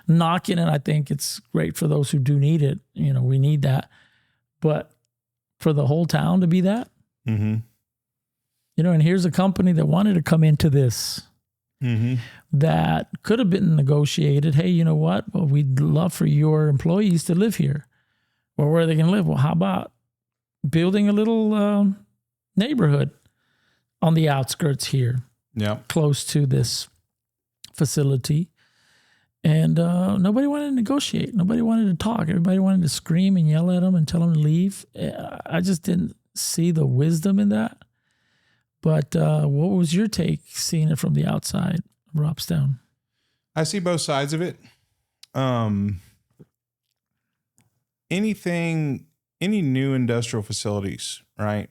knocking it. I think it's great for those who do need it. You know, we need that. But for the whole town to be that, mm-hmm. you know, and here's a company that wanted to come into this, mm-hmm. that could have been negotiated. Hey, you know what? Well, we'd love for your employees to live here. Well, where are they going to live? Well, how about building a little neighborhood on the outskirts here, close to this facility? And nobody wanted to negotiate. Nobody wanted to talk. Everybody wanted to scream and yell at them and tell them to leave. I just didn't see the wisdom in that. But what was your take seeing it from the outside of Robstown? I see both sides of it. Any new industrial facilities, right?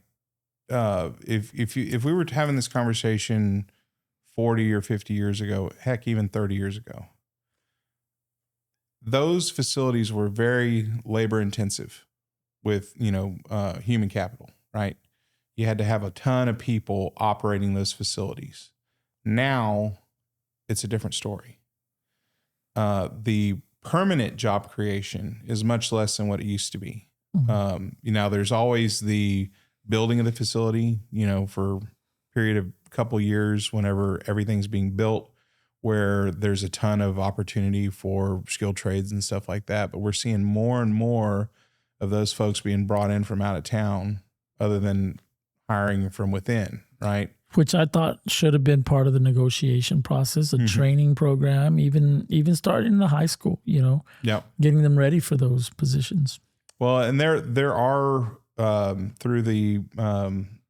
If we were having this conversation 40 or 50 years ago, heck, even 30 years ago, those facilities were very labor intensive with, human capital, right? You had to have a ton of people operating those facilities. Now it's a different story. The permanent job creation is much less than what it used to be. Mm-hmm. There's always the building of the facility, for a period of couple years whenever everything's being built, where there's a ton of opportunity for skilled trades and stuff like that. But we're seeing more and more of those folks being brought in from out of town other than hiring from within, right? Which I thought should have been part of the negotiation process, a mm-hmm. training program, even starting in the high school, getting them ready for those positions. Well, and there are, through the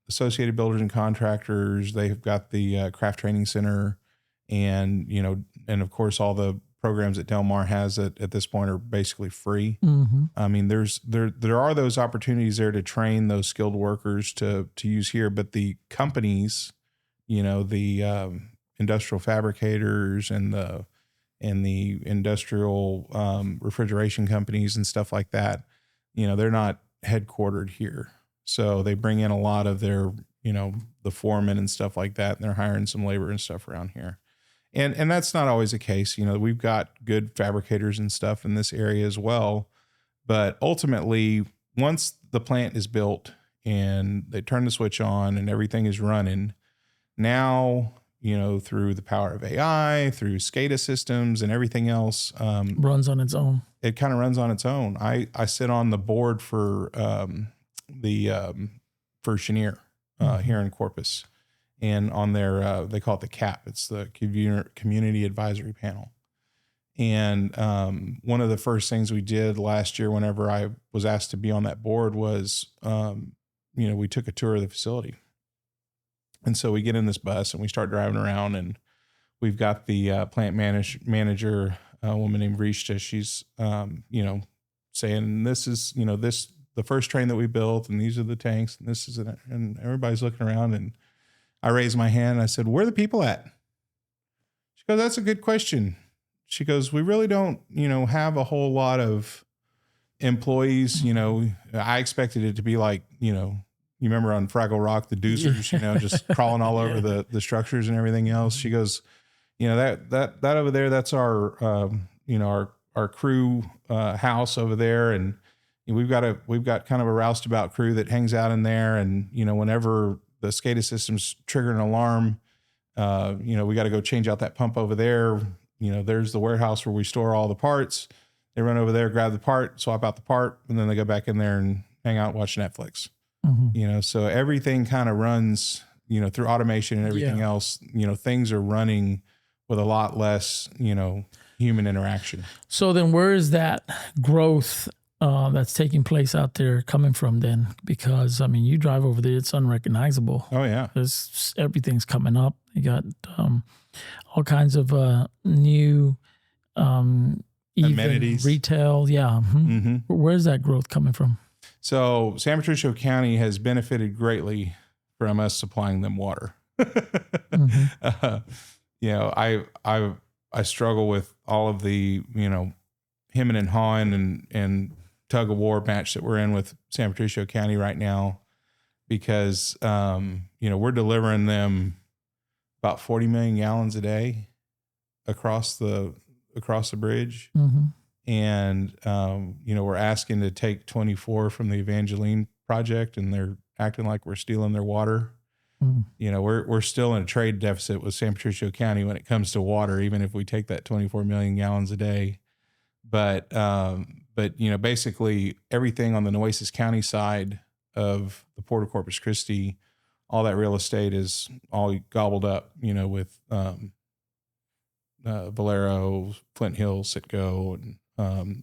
Associated Builders and Contractors, they've got the Craft Training Center, and of course all the programs that Del Mar has at this point are basically free. Mm-hmm. I mean, there are those opportunities there to train those skilled workers to use here, but the companies, the industrial fabricators and the industrial refrigeration companies and stuff like that, they're not headquartered here. So they bring in a lot of their, the foremen and stuff like that, and they're hiring some labor and stuff around here. And that's not always the case. We've got good fabricators and stuff in this area as well. But ultimately, once the plant is built and they turn the switch on and everything is running, now, through the power of AI, through SCADA systems and everything else, runs on its own. It kind of runs on its own. I sit on the board for for Chenier here in Corpus. And on their, they call it the CAP. It's the Community Advisory Panel. And one of the first things we did last year, whenever I was asked to be on that board, was, we took a tour of the facility. And so we get in this bus and we start driving around, and we've got the plant manager, a woman named Rishta. She's, saying, this is, the first train that we built, and these are the tanks, and this is it. And everybody's looking around, and I raised my hand and I said, where are the people at? She goes, that's a good question. She goes, we really don't, have a whole lot of employees. I expected it to be like, you remember on Fraggle Rock, the doozers, just crawling all over the structures and everything else. She goes, that over there, that's our, our crew house over there. And we've got kind of a roustabout crew that hangs out in there. And, whenever the SCADA system's trigger an alarm, we got to go change out that pump over there. There's the warehouse where we store all the parts. They run over there, grab the part, swap out the part, and then they go back in there and hang out and watch Netflix. Mm-hmm. So everything kind of runs, through automation and everything else, things are running with a lot less, human interaction. So then where is that growth that's taking place out there coming from then? Because, you drive over there, it's unrecognizable. Oh, yeah. Everything's coming up. You got all kinds of new amenities, retail. Yeah. Mm-hmm. Mm-hmm. Where's that growth coming from? So San Patricio County has benefited greatly from us supplying them water. Mm-hmm. You know, I struggle with all of the, you know, hemming and hawing and tug of war match that we're in with San Patricio County right now, because, you know, we're delivering them about 40 million gallons a day across the bridge. Mm-hmm. And, you know, we're asking to take 24 from the Evangeline project, and they're acting like we're stealing their water. Mm. You know, we're still in a trade deficit with San Patricio County when it comes to water, even if we take that 24 million gallons a day. But you know, basically everything on the Nueces County side of the Port of Corpus Christi, all that real estate is all gobbled up, you know, with Valero, Flint Hills, Citgo, and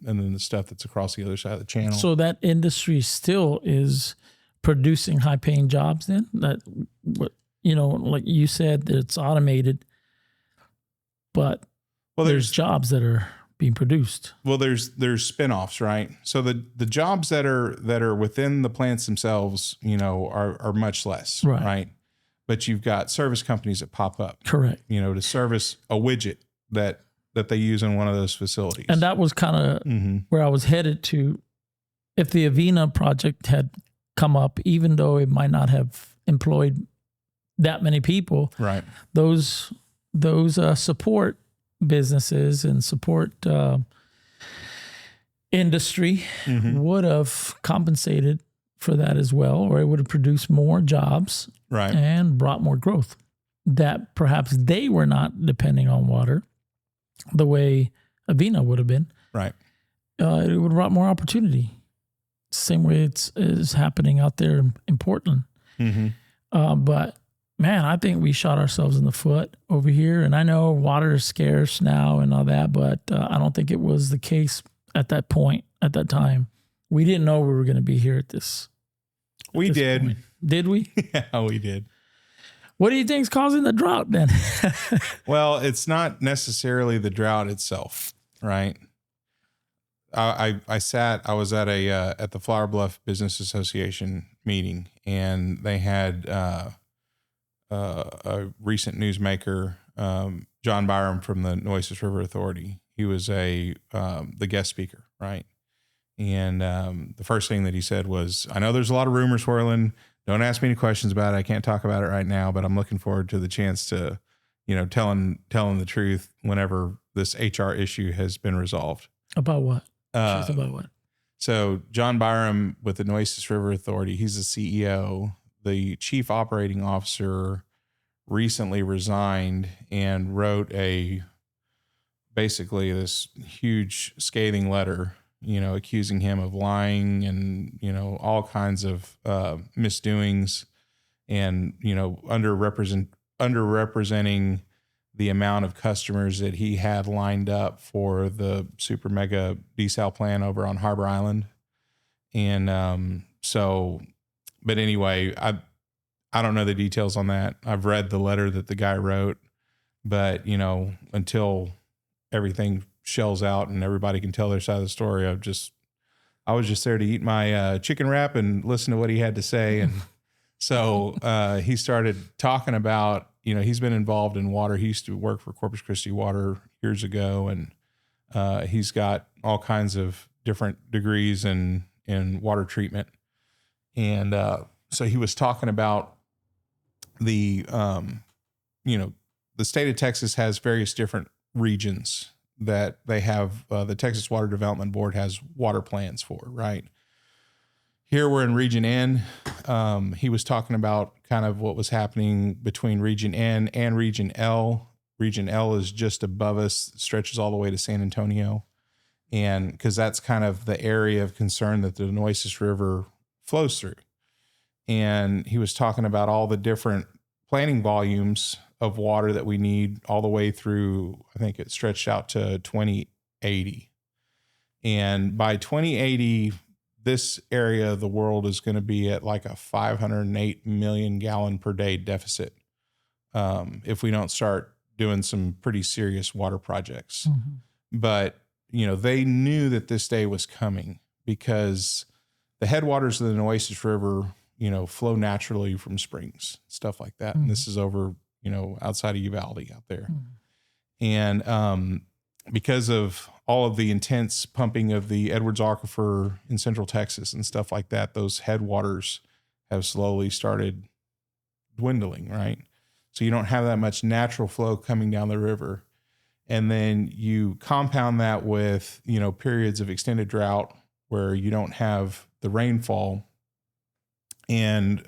then the stuff that's across the other side of the channel. So that industry still is producing high paying jobs then? That, you know, like you said, it's automated, but there's jobs that are being produced. Well, there's spinoffs, right? So the jobs that are within the plants themselves, you know, are much less, right? But you've got service companies that pop up. Correct. You know, to service a widget that they use in one of those facilities. And that was kind of where I was headed to. If the Avena project had come up, even though it might not have employed that many people, right? Those support businesses and support industry would have compensated for that as well, or it would have produced more jobs, right, and brought more growth. That perhaps they were not depending on water the way Avena would have been. Right. It would have brought more opportunity. Same way it's happening out there in Portland. But man, I think we shot ourselves in the foot over here. And I know water is scarce now and all that, but I don't think it was the case at that point, at that time. We didn't know we were going to be here at this. We did. Point. Did we? Yeah, we did. What do you think is causing the drought then? Well, it's not necessarily the drought itself, right? I was at the Flower Bluff Business Association meeting, and they had a recent newsmaker, John Byram from the Nueces River Authority. He was the guest speaker, right? And the first thing that he said was, "I know there's a lot of rumors swirling. Don't ask me any questions about it. I can't talk about it right now, but I'm looking forward to the chance to, you know, telling the truth whenever this HR issue has been resolved." About what? About what? So John Byram with the Nueces River Authority, he's the CEO. The chief operating officer recently resigned and wrote basically this huge scathing letter, you know, accusing him of lying and, you know, all kinds of misdoings, and, you know, underrepresenting the amount of customers that he had lined up for the super mega desal plant over on Harbor Island. And but anyway, I don't know the details on that. I've read the letter that the guy wrote, but, you know, until everything shells out and everybody can tell their side of the story, I was just there to eat my chicken wrap and listen to what he had to say. And so he started talking about, you know, he's been involved in water. He used to work for Corpus Christi Water years ago, and he's got all kinds of different degrees in water treatment. And so he was talking about the, you know, the state of Texas has various different regions that they have. The Texas Water Development Board has water plans for, right? Here we're in Region N. He was talking about kind of what was happening between Region N and Region L. Region L is just above us, stretches all the way to San Antonio. And because that's kind of the area of concern that the Nueces River flows through. And he was talking about all the different planting volumes of water that we need all the way through, I think it stretched out to 2080. And by 2080, this area of the world is going to be at like a 508 million gallon per day deficit if we don't start doing some pretty serious water projects. But, you know, they knew that this day was coming because the headwaters of the Nueces River flow naturally from springs, stuff like that. And this is over, outside of Uvalde out there. And because of all of the intense pumping of the Edwards Aquifer in central Texas and stuff like that, those headwaters have slowly started dwindling, right? So you don't have that much natural flow coming down the river. And then you compound that with, periods of extended drought where you don't have the rainfall. And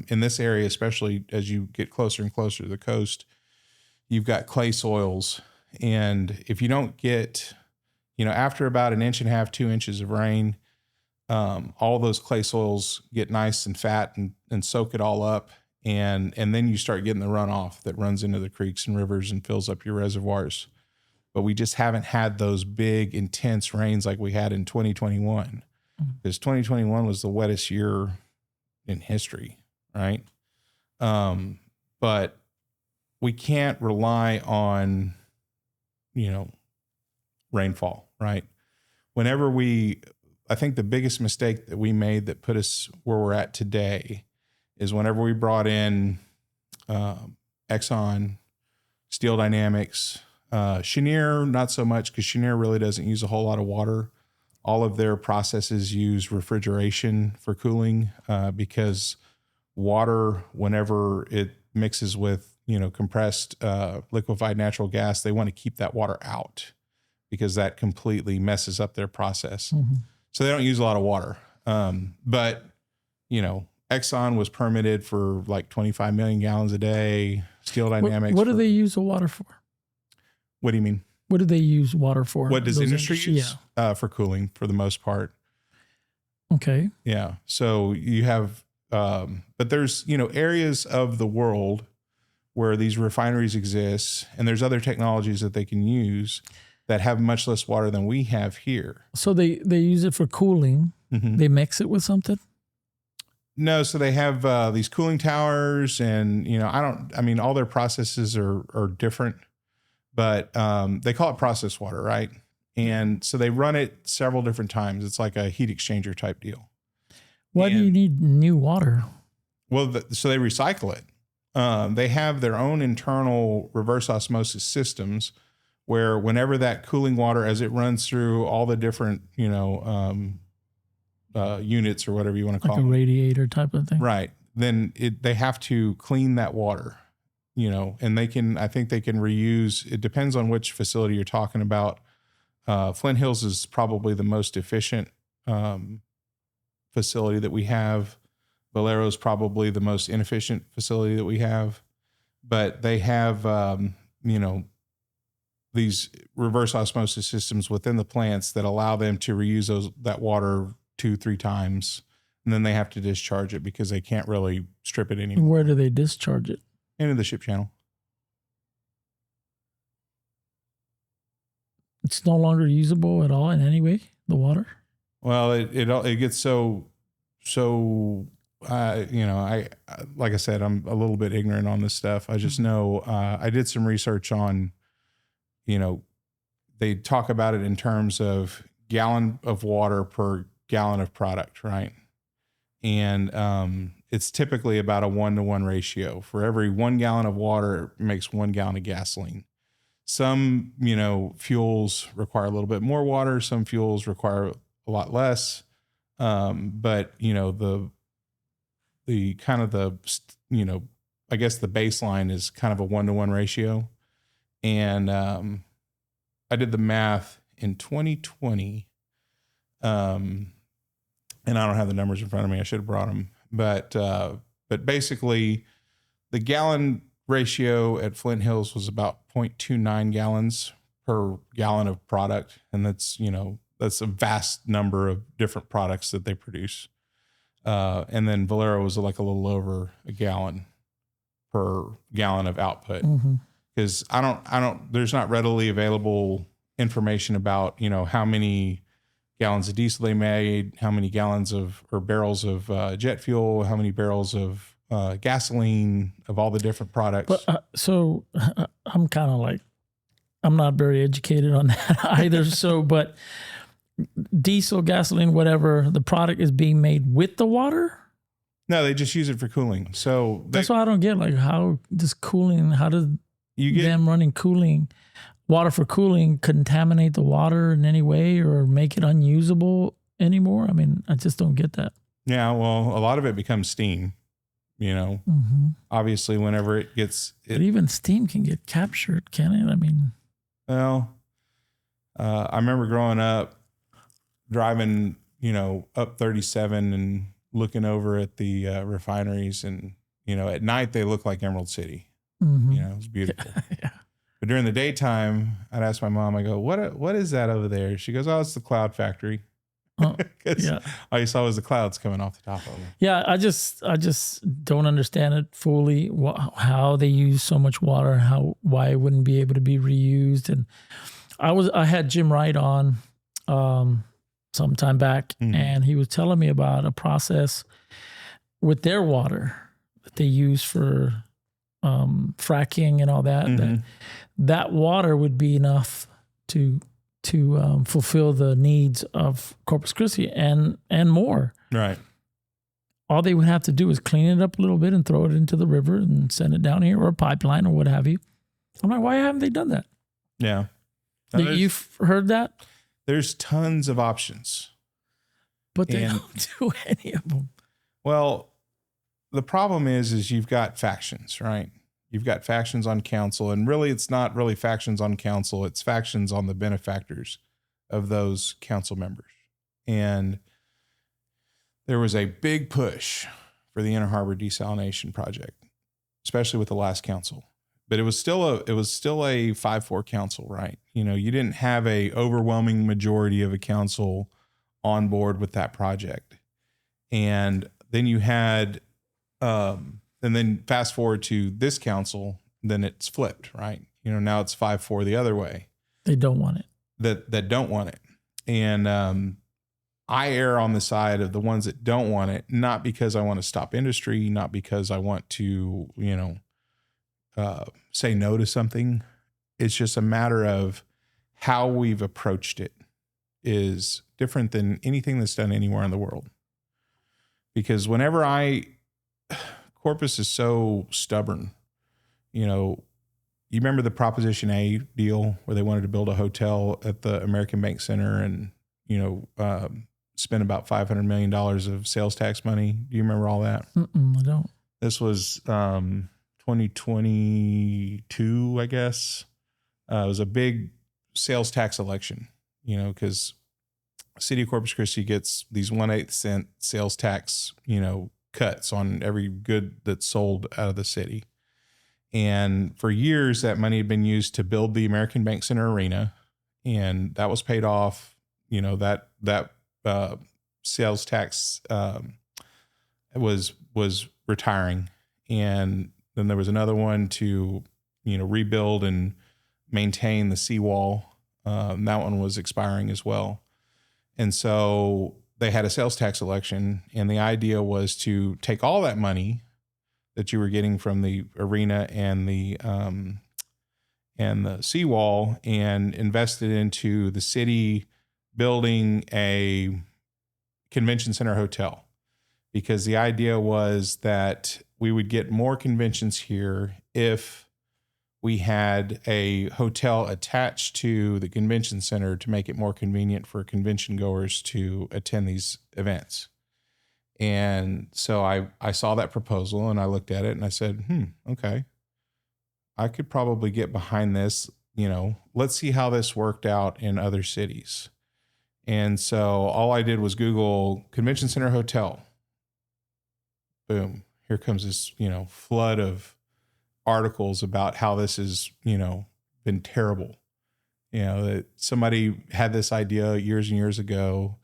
in this area, especially as you get closer and closer to the coast, you've got clay soils. And if you don't get, after about 1.5 to 2 inches of rain, all those clay soils get nice and fat and soak it all up. And then you start getting the runoff that runs into the creeks and rivers and fills up your reservoirs. But we just haven't had those big, intense rains like we had in 2021. Because 2021 was the wettest year in history, right? But we can't rely on, rainfall, right? I think the biggest mistake that we made that put us where we're at today is whenever we brought in Exxon, Steel Dynamics, Cheniere, not so much, because Cheniere really doesn't use a whole lot of water. All of their processes use refrigeration for cooling because water, whenever it mixes with, compressed liquefied natural gas, they want to keep that water out because that completely messes up their process. So they don't use a lot of water. But, Exxon was permitted for like 25 million gallons a day. Steel Dynamics. What do they use the water for? What do you mean? What do they use water for? What does industry use? For cooling for the most part. Okay. Yeah. So you have, but there's, areas of the world where these refineries exist, and there's other technologies that they can use that have much less water than we have here. So they use it for cooling. They mix it with something? No. So they have these cooling towers, and, all their processes are different, but they call it processed water, right? And so they run it several different times. It's like a heat exchanger type deal. Why do you need new water? Well, so they recycle it. They have their own internal reverse osmosis systems where whenever that cooling water, as it runs through all the different, units or whatever you want to call them. Like a radiator type of thing. Right. Then they have to clean that water, and I think they can reuse. It depends on which facility you're talking about. Flint Hills is probably the most efficient facility that we have. Valero is probably the most inefficient facility that we have, but they have, these reverse osmosis systems within the plants that allow them to reuse that water 2-3 times. And then they have to discharge it because they can't really strip it anymore. Where do they discharge it? Into the ship channel. It's no longer usable at all in any way, the water? Well, it gets so like I said, I'm a little bit ignorant on this stuff. I just know, I did some research on, they talk about it in terms of gallon of water per gallon of product, right? And it's typically about a 1-to-1 ratio. For every 1 gallon of water, it makes 1 gallon of gasoline. Some, fuels require a little bit more water. Some fuels require a lot less. But the kind of the, I guess the baseline is kind of a 1-to-1 ratio. And I did the math in 2020. And I don't have the numbers in front of me. I should have brought them. But basically the gallon ratio at Flint Hills was about 0.29 gallons per gallon of product. And that's a vast number of different products that they produce. And then Valero was like a little over a gallon per gallon of output. Because there's not readily available information about, how many gallons of diesel they made, how many gallons or barrels of jet fuel, how many barrels of gasoline, of all the different products. But so I'm kind of like, I'm not very educated on that either. But diesel, gasoline, whatever, the product is being made with the water? No, they just use it for cooling. So That's why I don't get, like, how does cooling, how does them running cooling, water for cooling contaminate the water in any way or make it unusable anymore? I mean, I just don't get that. Yeah, well, a lot of it becomes steam, Obviously, whenever it gets... But even steam can get captured, can it? I mean... Well, I remember growing up, driving, up 37 and looking over at the refineries, and, at night they look like Emerald City. It was beautiful. Yeah. But during the daytime, I'd ask my mom, I go, what is that over there? She goes, oh, it's the cloud factory. Yeah. All you saw was the clouds coming off the top of them. Yeah, I just don't understand it fully. How they use so much water, why it wouldn't be able to be reused. And I had Jim Wright on some time back, and he was telling me about a process with their water that they use for fracking and all that. That water would be enough to fulfill the needs of Corpus Christi and more. Right. All they would have to do is clean it up a little bit and throw it into the river and send it down here, or a pipeline or what have you. I'm like, why haven't they done that? Yeah. You've heard that? There's tons of options. But they don't do any of them. Well, the problem is you've got factions, right? You've got factions on council, and really it's not really factions on council. It's factions on the benefactors of those council members. And there was a big push for the Inner Harbor desalination project, especially with the last council. But it was still a 5-4 council, right? You didn't have a overwhelming majority of a council on board with that project. And then you had, and then fast forward to this council, then it's flipped, right? Now it's 5-4 the other way. They don't want it. That don't want it. And I err on the side of the ones that don't want it, not because I want to stop industry, not because I want to, say no to something. It's just a matter of how we've approached it is different than anything that's done anywhere in the world. Because Corpus is so stubborn. You remember the Proposition A deal where they wanted to build a hotel at the American Bank Center and, spend about $500 million of sales tax money. Do you remember all that? I don't. This was 2022, I guess. It was a big sales tax election, because City of Corpus Christi gets these 1/8 cent sales tax, cuts on every good that's sold out of the city. And for years, that money had been used to build the American Bank Center Arena, and that was paid off. That sales tax was retiring, and then there was another one to rebuild and maintain the seawall. That one was expiring as well, and so they had a sales tax election, and the idea was to take all that money that you were getting from the arena and the seawall and invest it into the city building a convention center hotel, because the idea was that we would get more conventions here if we had a hotel attached to the convention center to make it more convenient for convention goers to attend these events. And so I saw that proposal and I looked at it and I said, okay, I could probably get behind this. Let's see how this worked out in other cities. And so all I did was Google convention center hotel. Boom. Here comes this, flood of articles about how this has, been terrible. That somebody had this idea years and years ago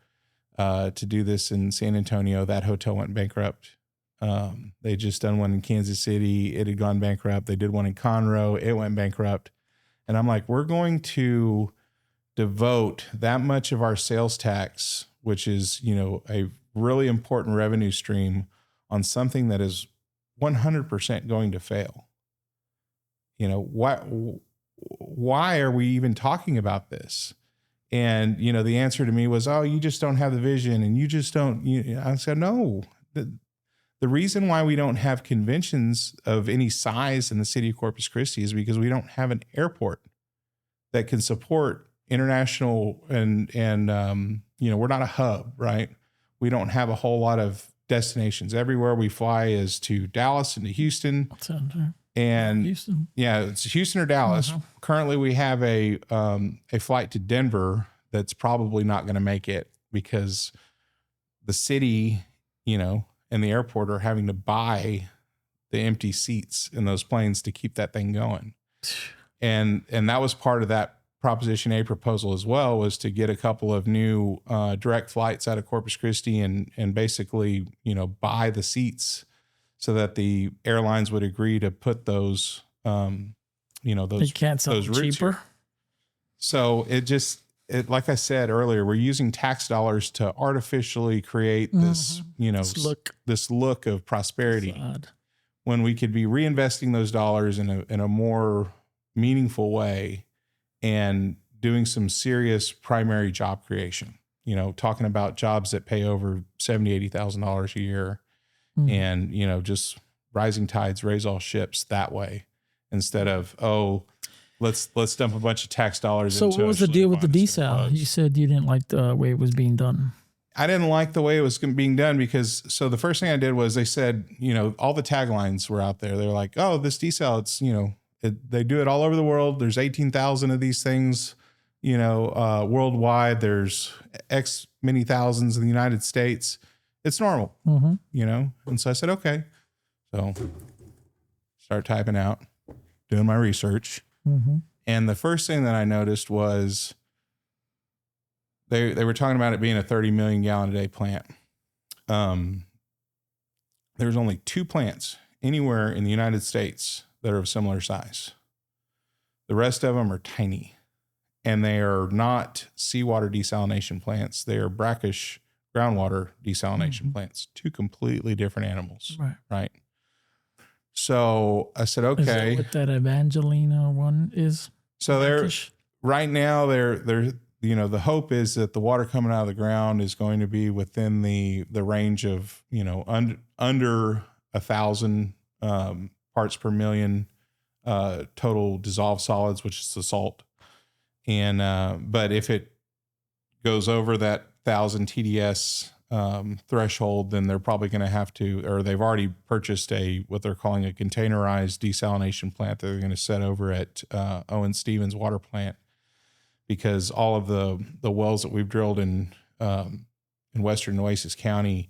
to do this in San Antonio. That hotel went bankrupt. They just done one in Kansas City. It had gone bankrupt. They did one in Conroe. It went bankrupt. And I'm like, we're going to devote that much of our sales tax, which is, a really important revenue stream, on something that is 100% going to fail. Why are we even talking about this? And, the answer to me was, oh, you just don't have the vision and you just don't, I said, no, The reason why we don't have conventions of any size in the city of Corpus Christi is because we don't have an airport that can support international and we're not a hub, right? We don't have a whole lot of destinations. Everywhere we fly is to Dallas and to Houston. And Houston. Yeah, it's Houston or Dallas. Mm-hmm. Currently, we have a flight to Denver that's probably not going to make it because the city, and the airport are having to buy the empty seats in those planes to keep that thing going. And that was part of that Proposition A proposal as well, was to get a couple of new direct flights out of Corpus Christi and basically, buy the seats so that the airlines would agree to put those, they can't sell those them routes cheaper. here. So it, like I said earlier, we're using tax dollars to artificially create this, this look of prosperity when we could be reinvesting those dollars in a more meaningful way and doing some serious primary job creation, talking about jobs that pay over $70,000, $80,000 a year and, just rising tides raise all ships that way instead of, let's dump a bunch of tax dollars. So what was the deal with the desal? You said you didn't like the way it was being done. I didn't like the way it was being done because the first thing I did was they said, all the taglines were out there. They're like, oh, this desal, it's, they do it all over the world. There's 18,000 of these things, worldwide. There's X many thousands in the United States. It's normal, And so I said, okay. So start typing out, doing my research. And the first thing that I noticed was they were talking about it being a 30 million gallon a day plant. There's only 2 plants anywhere in the United States that are of similar size. The rest of them are tiny, and they are not seawater desalination plants. They are brackish groundwater desalination plants. 2 completely different animals, right? So I said, okay. Is that what that Evangelina one is? So right now they're the hope is that the water coming out of the ground is going to be within the range of, under 1,000 parts per million total dissolved solids, which is the salt. And but if it goes over that 1,000 TDS threshold, then they're probably going to have to, or they've already purchased what they're calling a containerized desalination plant that they're going to set over at Owen Stevens water plant, because all of the wells that we've drilled in western Nueces County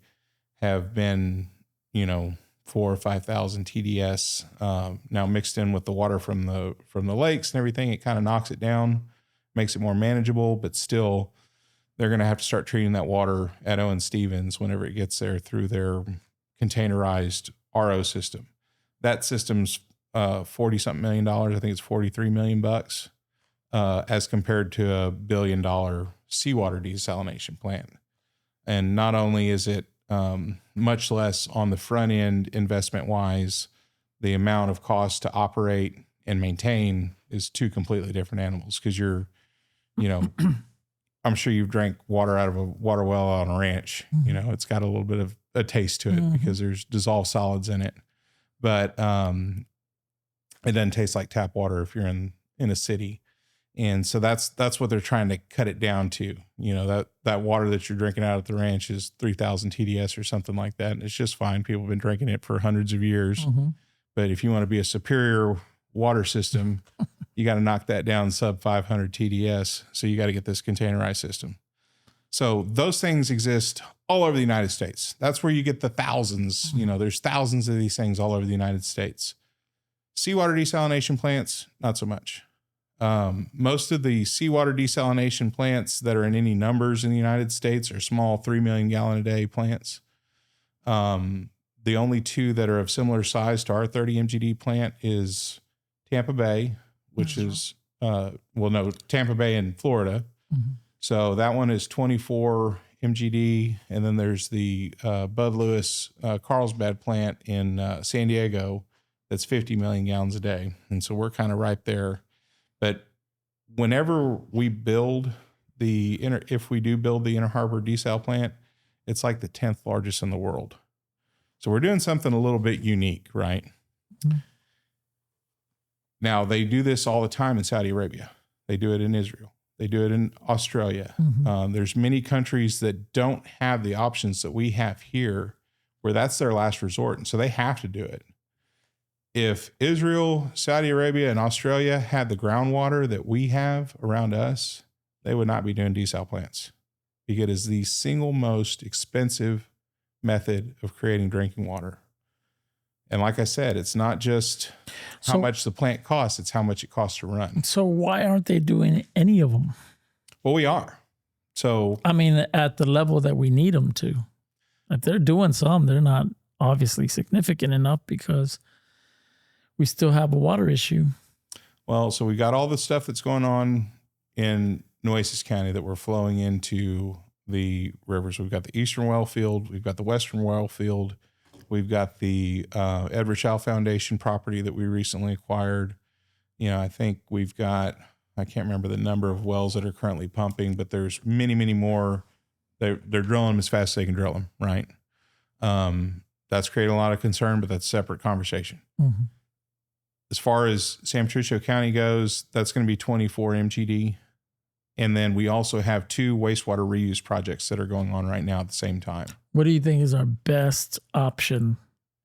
have been, 4,000 or 5,000 TDS now mixed in with the water from the lakes and everything. It kind of knocks it down, makes it more manageable, but still they're going to have to start treating that water at Owen Stevens whenever it gets there through their containerized RO system. That system's $40-something million. I think it's $43 million as compared to $1 billion seawater desalination plant. And not only is it much less on the front end investment wise, the amount of cost to operate and maintain is 2 completely different animals, because you're, I'm sure you've drank water out of a water well on a ranch. It's got a little bit of a taste to it because there's dissolved solids in it, but it doesn't taste like tap water if you're in a city. And so that's what they're trying to cut it down to. That water that you're drinking out at the ranch is 3,000 TDS or something like that. And it's just fine. People have been drinking it for hundreds of years. But if you want to be a superior water system, you got to knock that down sub 500 TDS. So you got to get this containerized system. So those things exist all over the United States. That's where you get the thousands. There's thousands of these things all over the United States. Seawater desalination plants, not so much. Most of the seawater desalination plants that are in any numbers in the United States are small 3 million gallon a day plants. The only 2 that are of similar size to our 30 MGD plant is Tampa Bay, which is, Tampa Bay in Florida. So that one is 24 MGD. And then there's the Bud Lewis Carlsbad plant in San Diego that's 50 million gallons a day. And so we're kind of right there. But whenever we build if we do build the Inner Harbor desal plant, it's like the 10th largest in the world. So we're doing something a little bit unique, right? Mm-hmm. Now, they do this all the time in Saudi Arabia. They do it in Israel. They do it in Australia. Mm-hmm. There's many countries that don't have the options that we have here, where that's their last resort. And so they have to do it. If Israel, Saudi Arabia, and Australia had the groundwater that we have around us, they would not be doing desal plants, because it is the single most expensive method of creating drinking water. And like I said, it's not just how much the plant costs, it's how much it costs to run. So why aren't they doing any of them? Well, we are. So, I mean, at the level that we need them to. If they're doing some, they're not obviously significant enough, because we still have a water issue. Well, so we got all the stuff that's going on in Nueces County that we're flowing into the rivers. We've got the Eastern Well Field. We've got the Western Well Field. We've got the Edward Shaw Foundation property that we recently acquired. You know, I think we've got, I can't remember the number of wells that are currently pumping, but there's many, many more. They're drilling them as fast as they can drill them, right? That's creating a lot of concern, but that's a separate conversation. Mm-hmm. As far as San Patricio County goes, that's going to be 24 MGD. And then we also have 2 wastewater reuse projects that are going on right now at the same time. What do you think is our best option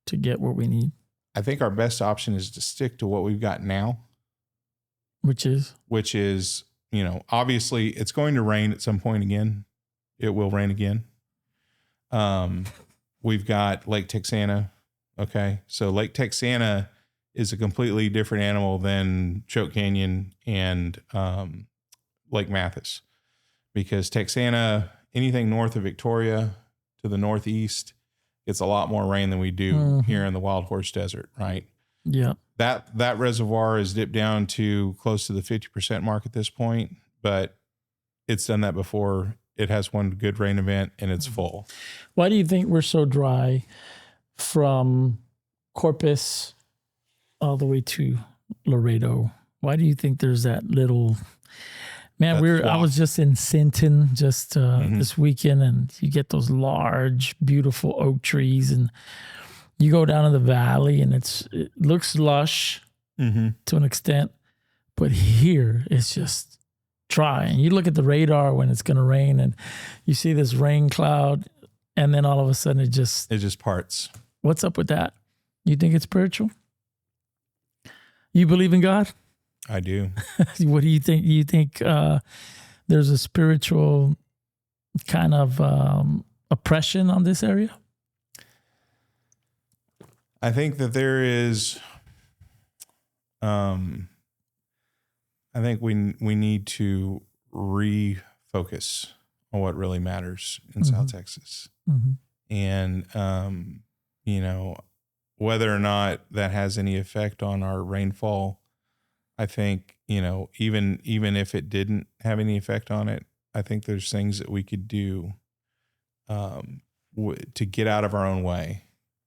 to get what we need? I think our best option is to stick to what we've got now. Which is, you know, obviously it's going to rain at some point again. It will rain again. We've got Lake Texana. Okay. So Lake Texana is a completely different animal than Choke Canyon and Lake Mathis, because Texana, anything north of Victoria to the northeast, gets a lot more rain than we do here in the Wild Horse Desert, right? Yeah. That reservoir is dipped down to close to the 50% mark at this point, but it's done that before. It has one good rain event and it's full. Why do you think we're so dry from Corpus all the way to Laredo? Why do you think there's that little... Man, I was just in Sinton this weekend, and you get those large, beautiful oak trees, and you go down in the valley, and it looks lush to an extent, but here it's just dry. And you look at the radar when it's going to rain, and you see this rain cloud, and then all of a sudden it just parts. What's up with that? You think it's spiritual? You believe in God? I do. What do you think? You think there's a spiritual kind of oppression on this area? I think that there is. I think we need to refocus on what really matters in South Texas, and you know, whether or not that has any effect on our rainfall. I think, you know, even if it didn't have any effect on it, I think there's things that we could do to get out of our own way,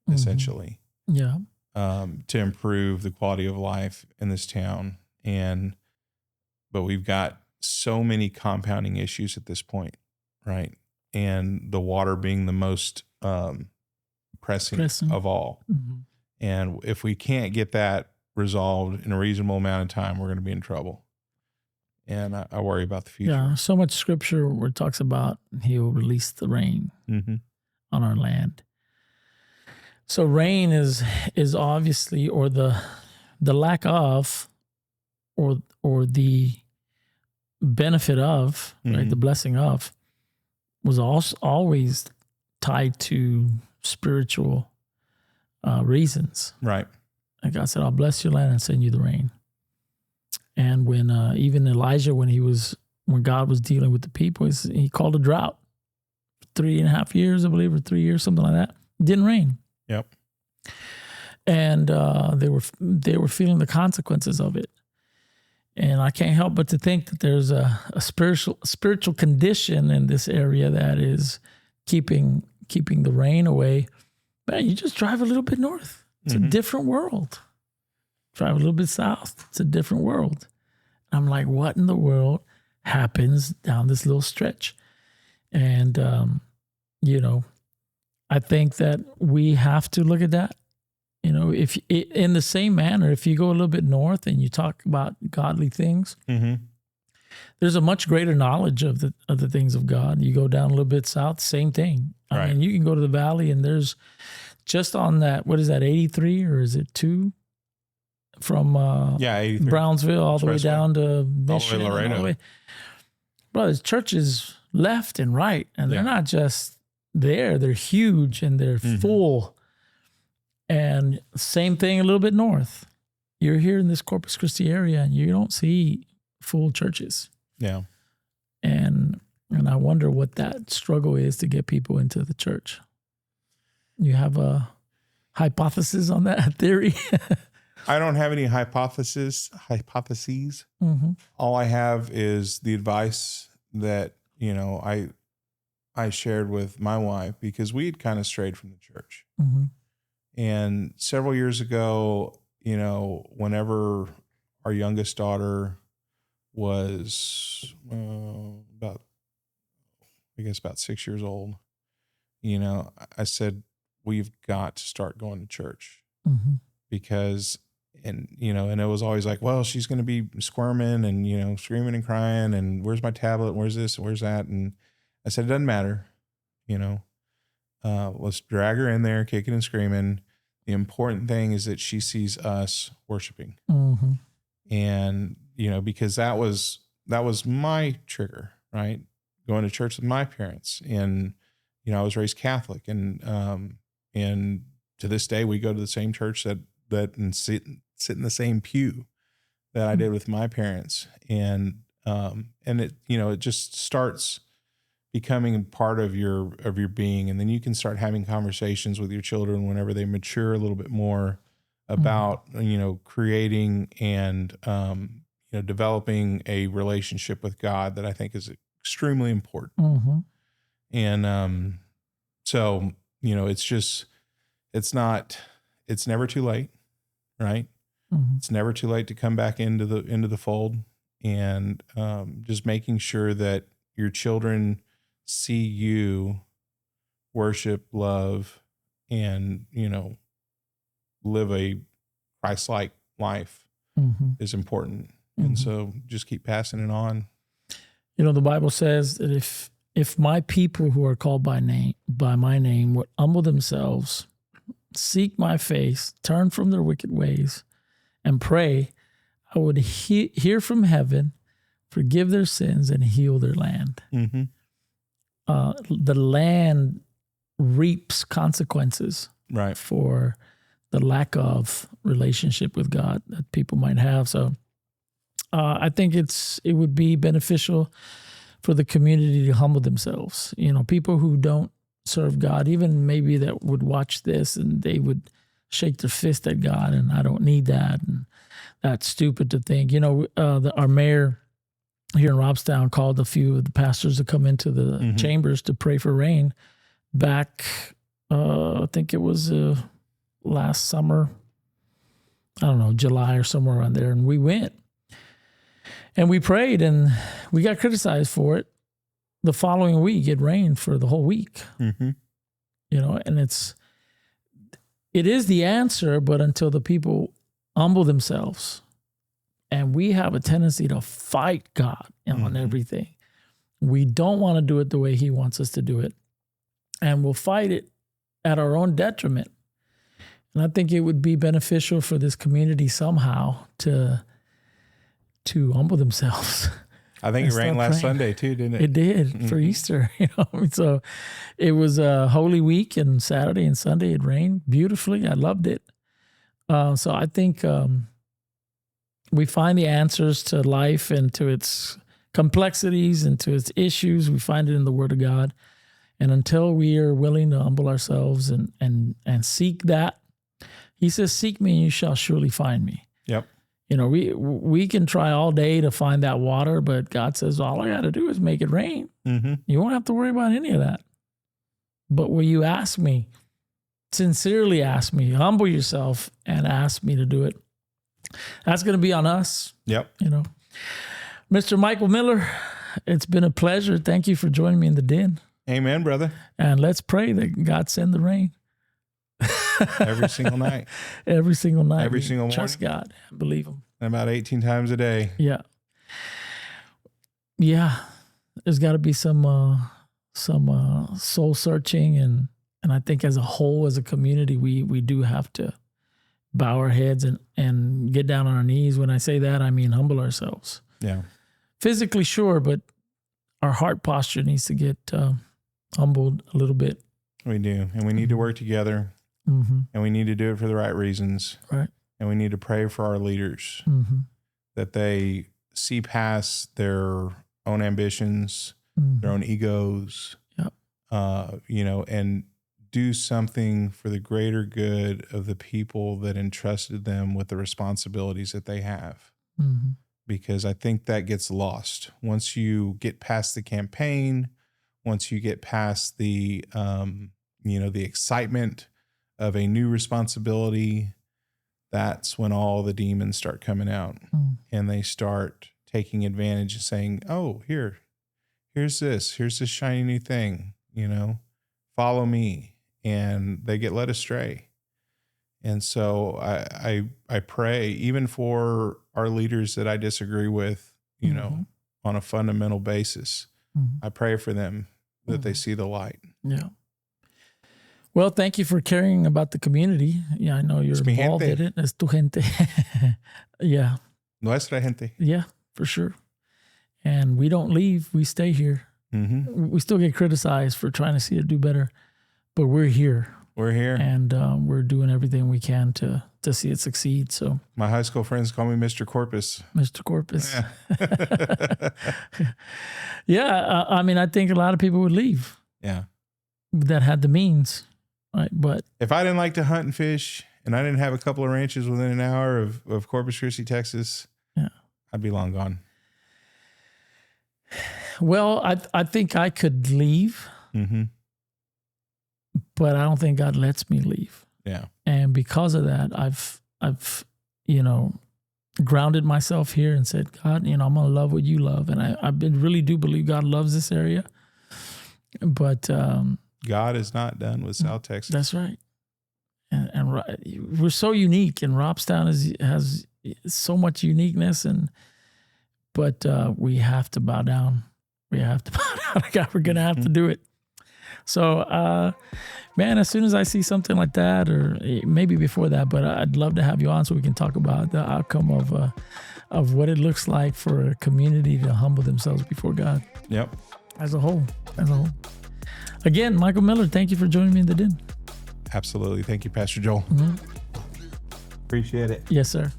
essentially. Yeah. To improve the quality of life in this town. But we've got so many compounding issues at this point, right? And the water being the most pressing of all. Mm-hmm. And if we can't get that resolved in a reasonable amount of time, we're going to be in trouble. And I worry about the future. Yeah, so much scripture where it talks about he'll release the rain on our land. So rain is obviously, or the lack of, or the benefit of, right, the blessing of, was also always tied to spiritual reasons. Right. And God said, I'll bless your land and send you the rain. And when even Elijah, when God was dealing with the people, he called a drought. 3.5 years, I believe, or 3 years, something like that. It didn't rain. Yep. And they were feeling the consequences of it. And I can't help but to think that there's a spiritual condition in this area that is keeping the rain away. Man, you just drive a little bit north. It's a different world. Drive a little bit south. It's a different world. I'm like, what in the world happens down this little stretch? And, you know, I think that we have to look at that. You know, if in the same manner, if you go a little bit north and you talk about godly things, there's a much greater knowledge of the things of God. You go down a little bit south, same thing. I mean, you can go to the valley and there's just on that, what is that, 83 or is it 2? From 83. Brownsville all the way down to Mission. All the way Laredo. Bro, there's churches left and right, and they're not just there. They're huge and they're full. And same thing a little bit north. You're here in this Corpus Christi area and you don't see full churches. Yeah. And I wonder what that struggle is to get people into the church. You have a hypothesis on that theory? I don't have any hypotheses. All I have is the advice that, you know, I shared with my wife because we had kind of strayed from the church. And several years ago, you know, whenever our youngest daughter was about 6 years old, you know, I said, we've got to start going to church because, and, you know, and it was always like, well, she's going to be squirming and, you know, screaming and crying and where's my tablet? Where's this? Where's that? And I said, it doesn't matter. You know, let's drag her in there, kicking and screaming. The important thing is that she sees us worshiping. And, you know, because that was my trigger, right? Going to church with my parents. And, you know, I was raised Catholic and to this day we go to the same church that and sit in the same pew that I did with my parents. And it, you know, it just starts becoming part of your being. And then you can start having conversations with your children whenever they mature a little bit more about, you know, creating and, you know, developing a relationship with God that I think is extremely important. And, so, you know, it's never too late, right? It's never too late to come back into the fold and, just making sure that your children see you worship, love, and, you know, live a Christ-like life is important. And so just keep passing it on. You know, the Bible says that if my people who are called by my name would humble themselves, seek my face, turn from their wicked ways, and pray, I would hear from heaven, forgive their sins, and heal their land. The land reaps consequences for the lack of relationship with God that people might have. So I think it would be beneficial for the community to humble themselves. You know, people who don't serve God, even maybe that would watch this and they would shake their fist at God and I don't need that. And that's stupid to think. You know, our mayor here in Robstown called a few of the pastors to come into the chambers to pray for rain back, I think it was last summer, I don't know, July or somewhere around there. And we went and we prayed and we got criticized for it. The following week, it rained for the whole week. You know, and it is the answer, but until the people humble themselves. And we have a tendency to fight God on everything. We don't want to do it the way he wants us to do it. And we'll fight it at our own detriment. And I think it would be beneficial for this community somehow to humble themselves. I think it rained last Sunday too, didn't it? It did for Easter, you know. So it was a Holy Week, and Saturday and Sunday it rained beautifully. I loved it. So I think we find the answers to life and to its complexities and to its issues. We find it in the Word of God. And until we are willing to humble ourselves and seek that, he says, seek me and you shall surely find me. Yep. You know, we can try all day to find that water, but God says, all I got to do is make it rain. You won't have to worry about any of that. But will you ask me, sincerely ask me, humble yourself and ask me to do it? That's going to be on us. Yep. You know, Mr. Michael Miller, it's been a pleasure. Thank you for joining me in the den. Amen, brother. And let's pray that God send the rain. Every single night. Every single night. Every single morning. Trust God. Believe him. About 18 times a day. Yeah. Yeah. There's got to be some soul searching, and I think as a whole, as a community, we do have to bow our heads and get down on our knees. When I say that, I mean humble ourselves. Yeah. Physically, sure, but our heart posture needs to get humbled a little bit. We do. And we need to work together. Mm-hmm. And we need to do it for the right reasons. Right. And we need to pray for our leaders Mm-hmm. that they see past their own ambitions, Mm-hmm. their own egos, Yep. And do something for the greater good of the people that entrusted them with the responsibilities that they have. Mm-hmm. Because I think that gets lost. Once you get past the campaign, once you get past the excitement of a new responsibility, that's when all the demons start coming out and they start taking advantage and saying, oh, here's this shiny new thing, follow me. And they get led astray. And so I pray even for our leaders that I disagree with, on a fundamental basis. Mm-hmm. I pray for them that they see the light. Yeah. Well, thank you for caring about the community. Yeah, I know you're involved in it. Es tu gente. Yeah. Nuestra gente. Yeah, for sure. And we don't leave. We stay here. Mm-hmm. We still get criticized for trying to see it do better, but we're here. We're here. And we're doing everything we can to see it succeed. So my high school friends call me Mr. Corpus. Mr. Corpus. Yeah. Yeah. I mean, I think a lot of people would leave. Yeah. That had the means. Right. But if I didn't like to hunt and fish and I didn't have a couple of ranches within an hour of Corpus Christi, Texas, I'd be long gone. Well, I think I could leave. Mm-hmm. But I don't think God lets me leave. Yeah. And because of that, I've grounded myself here and said, God, I'm going to love what you love. And I really do believe God loves this area. But God is not done with South Texas. That's right. And we're so unique, and Robstown has so much uniqueness, but we have to bow down. We have to bow down. God, we're going to have to do it. So, man, as soon as I see something like that, or maybe before that, but I'd love to have you on so we can talk about the outcome of what it looks like for a community to humble themselves before God. Yep. As a whole. Again, Michael Miller, thank you for joining me in the den. Absolutely. Thank you, Pastor Joel. Mm-hmm. Appreciate it. Yes, sir.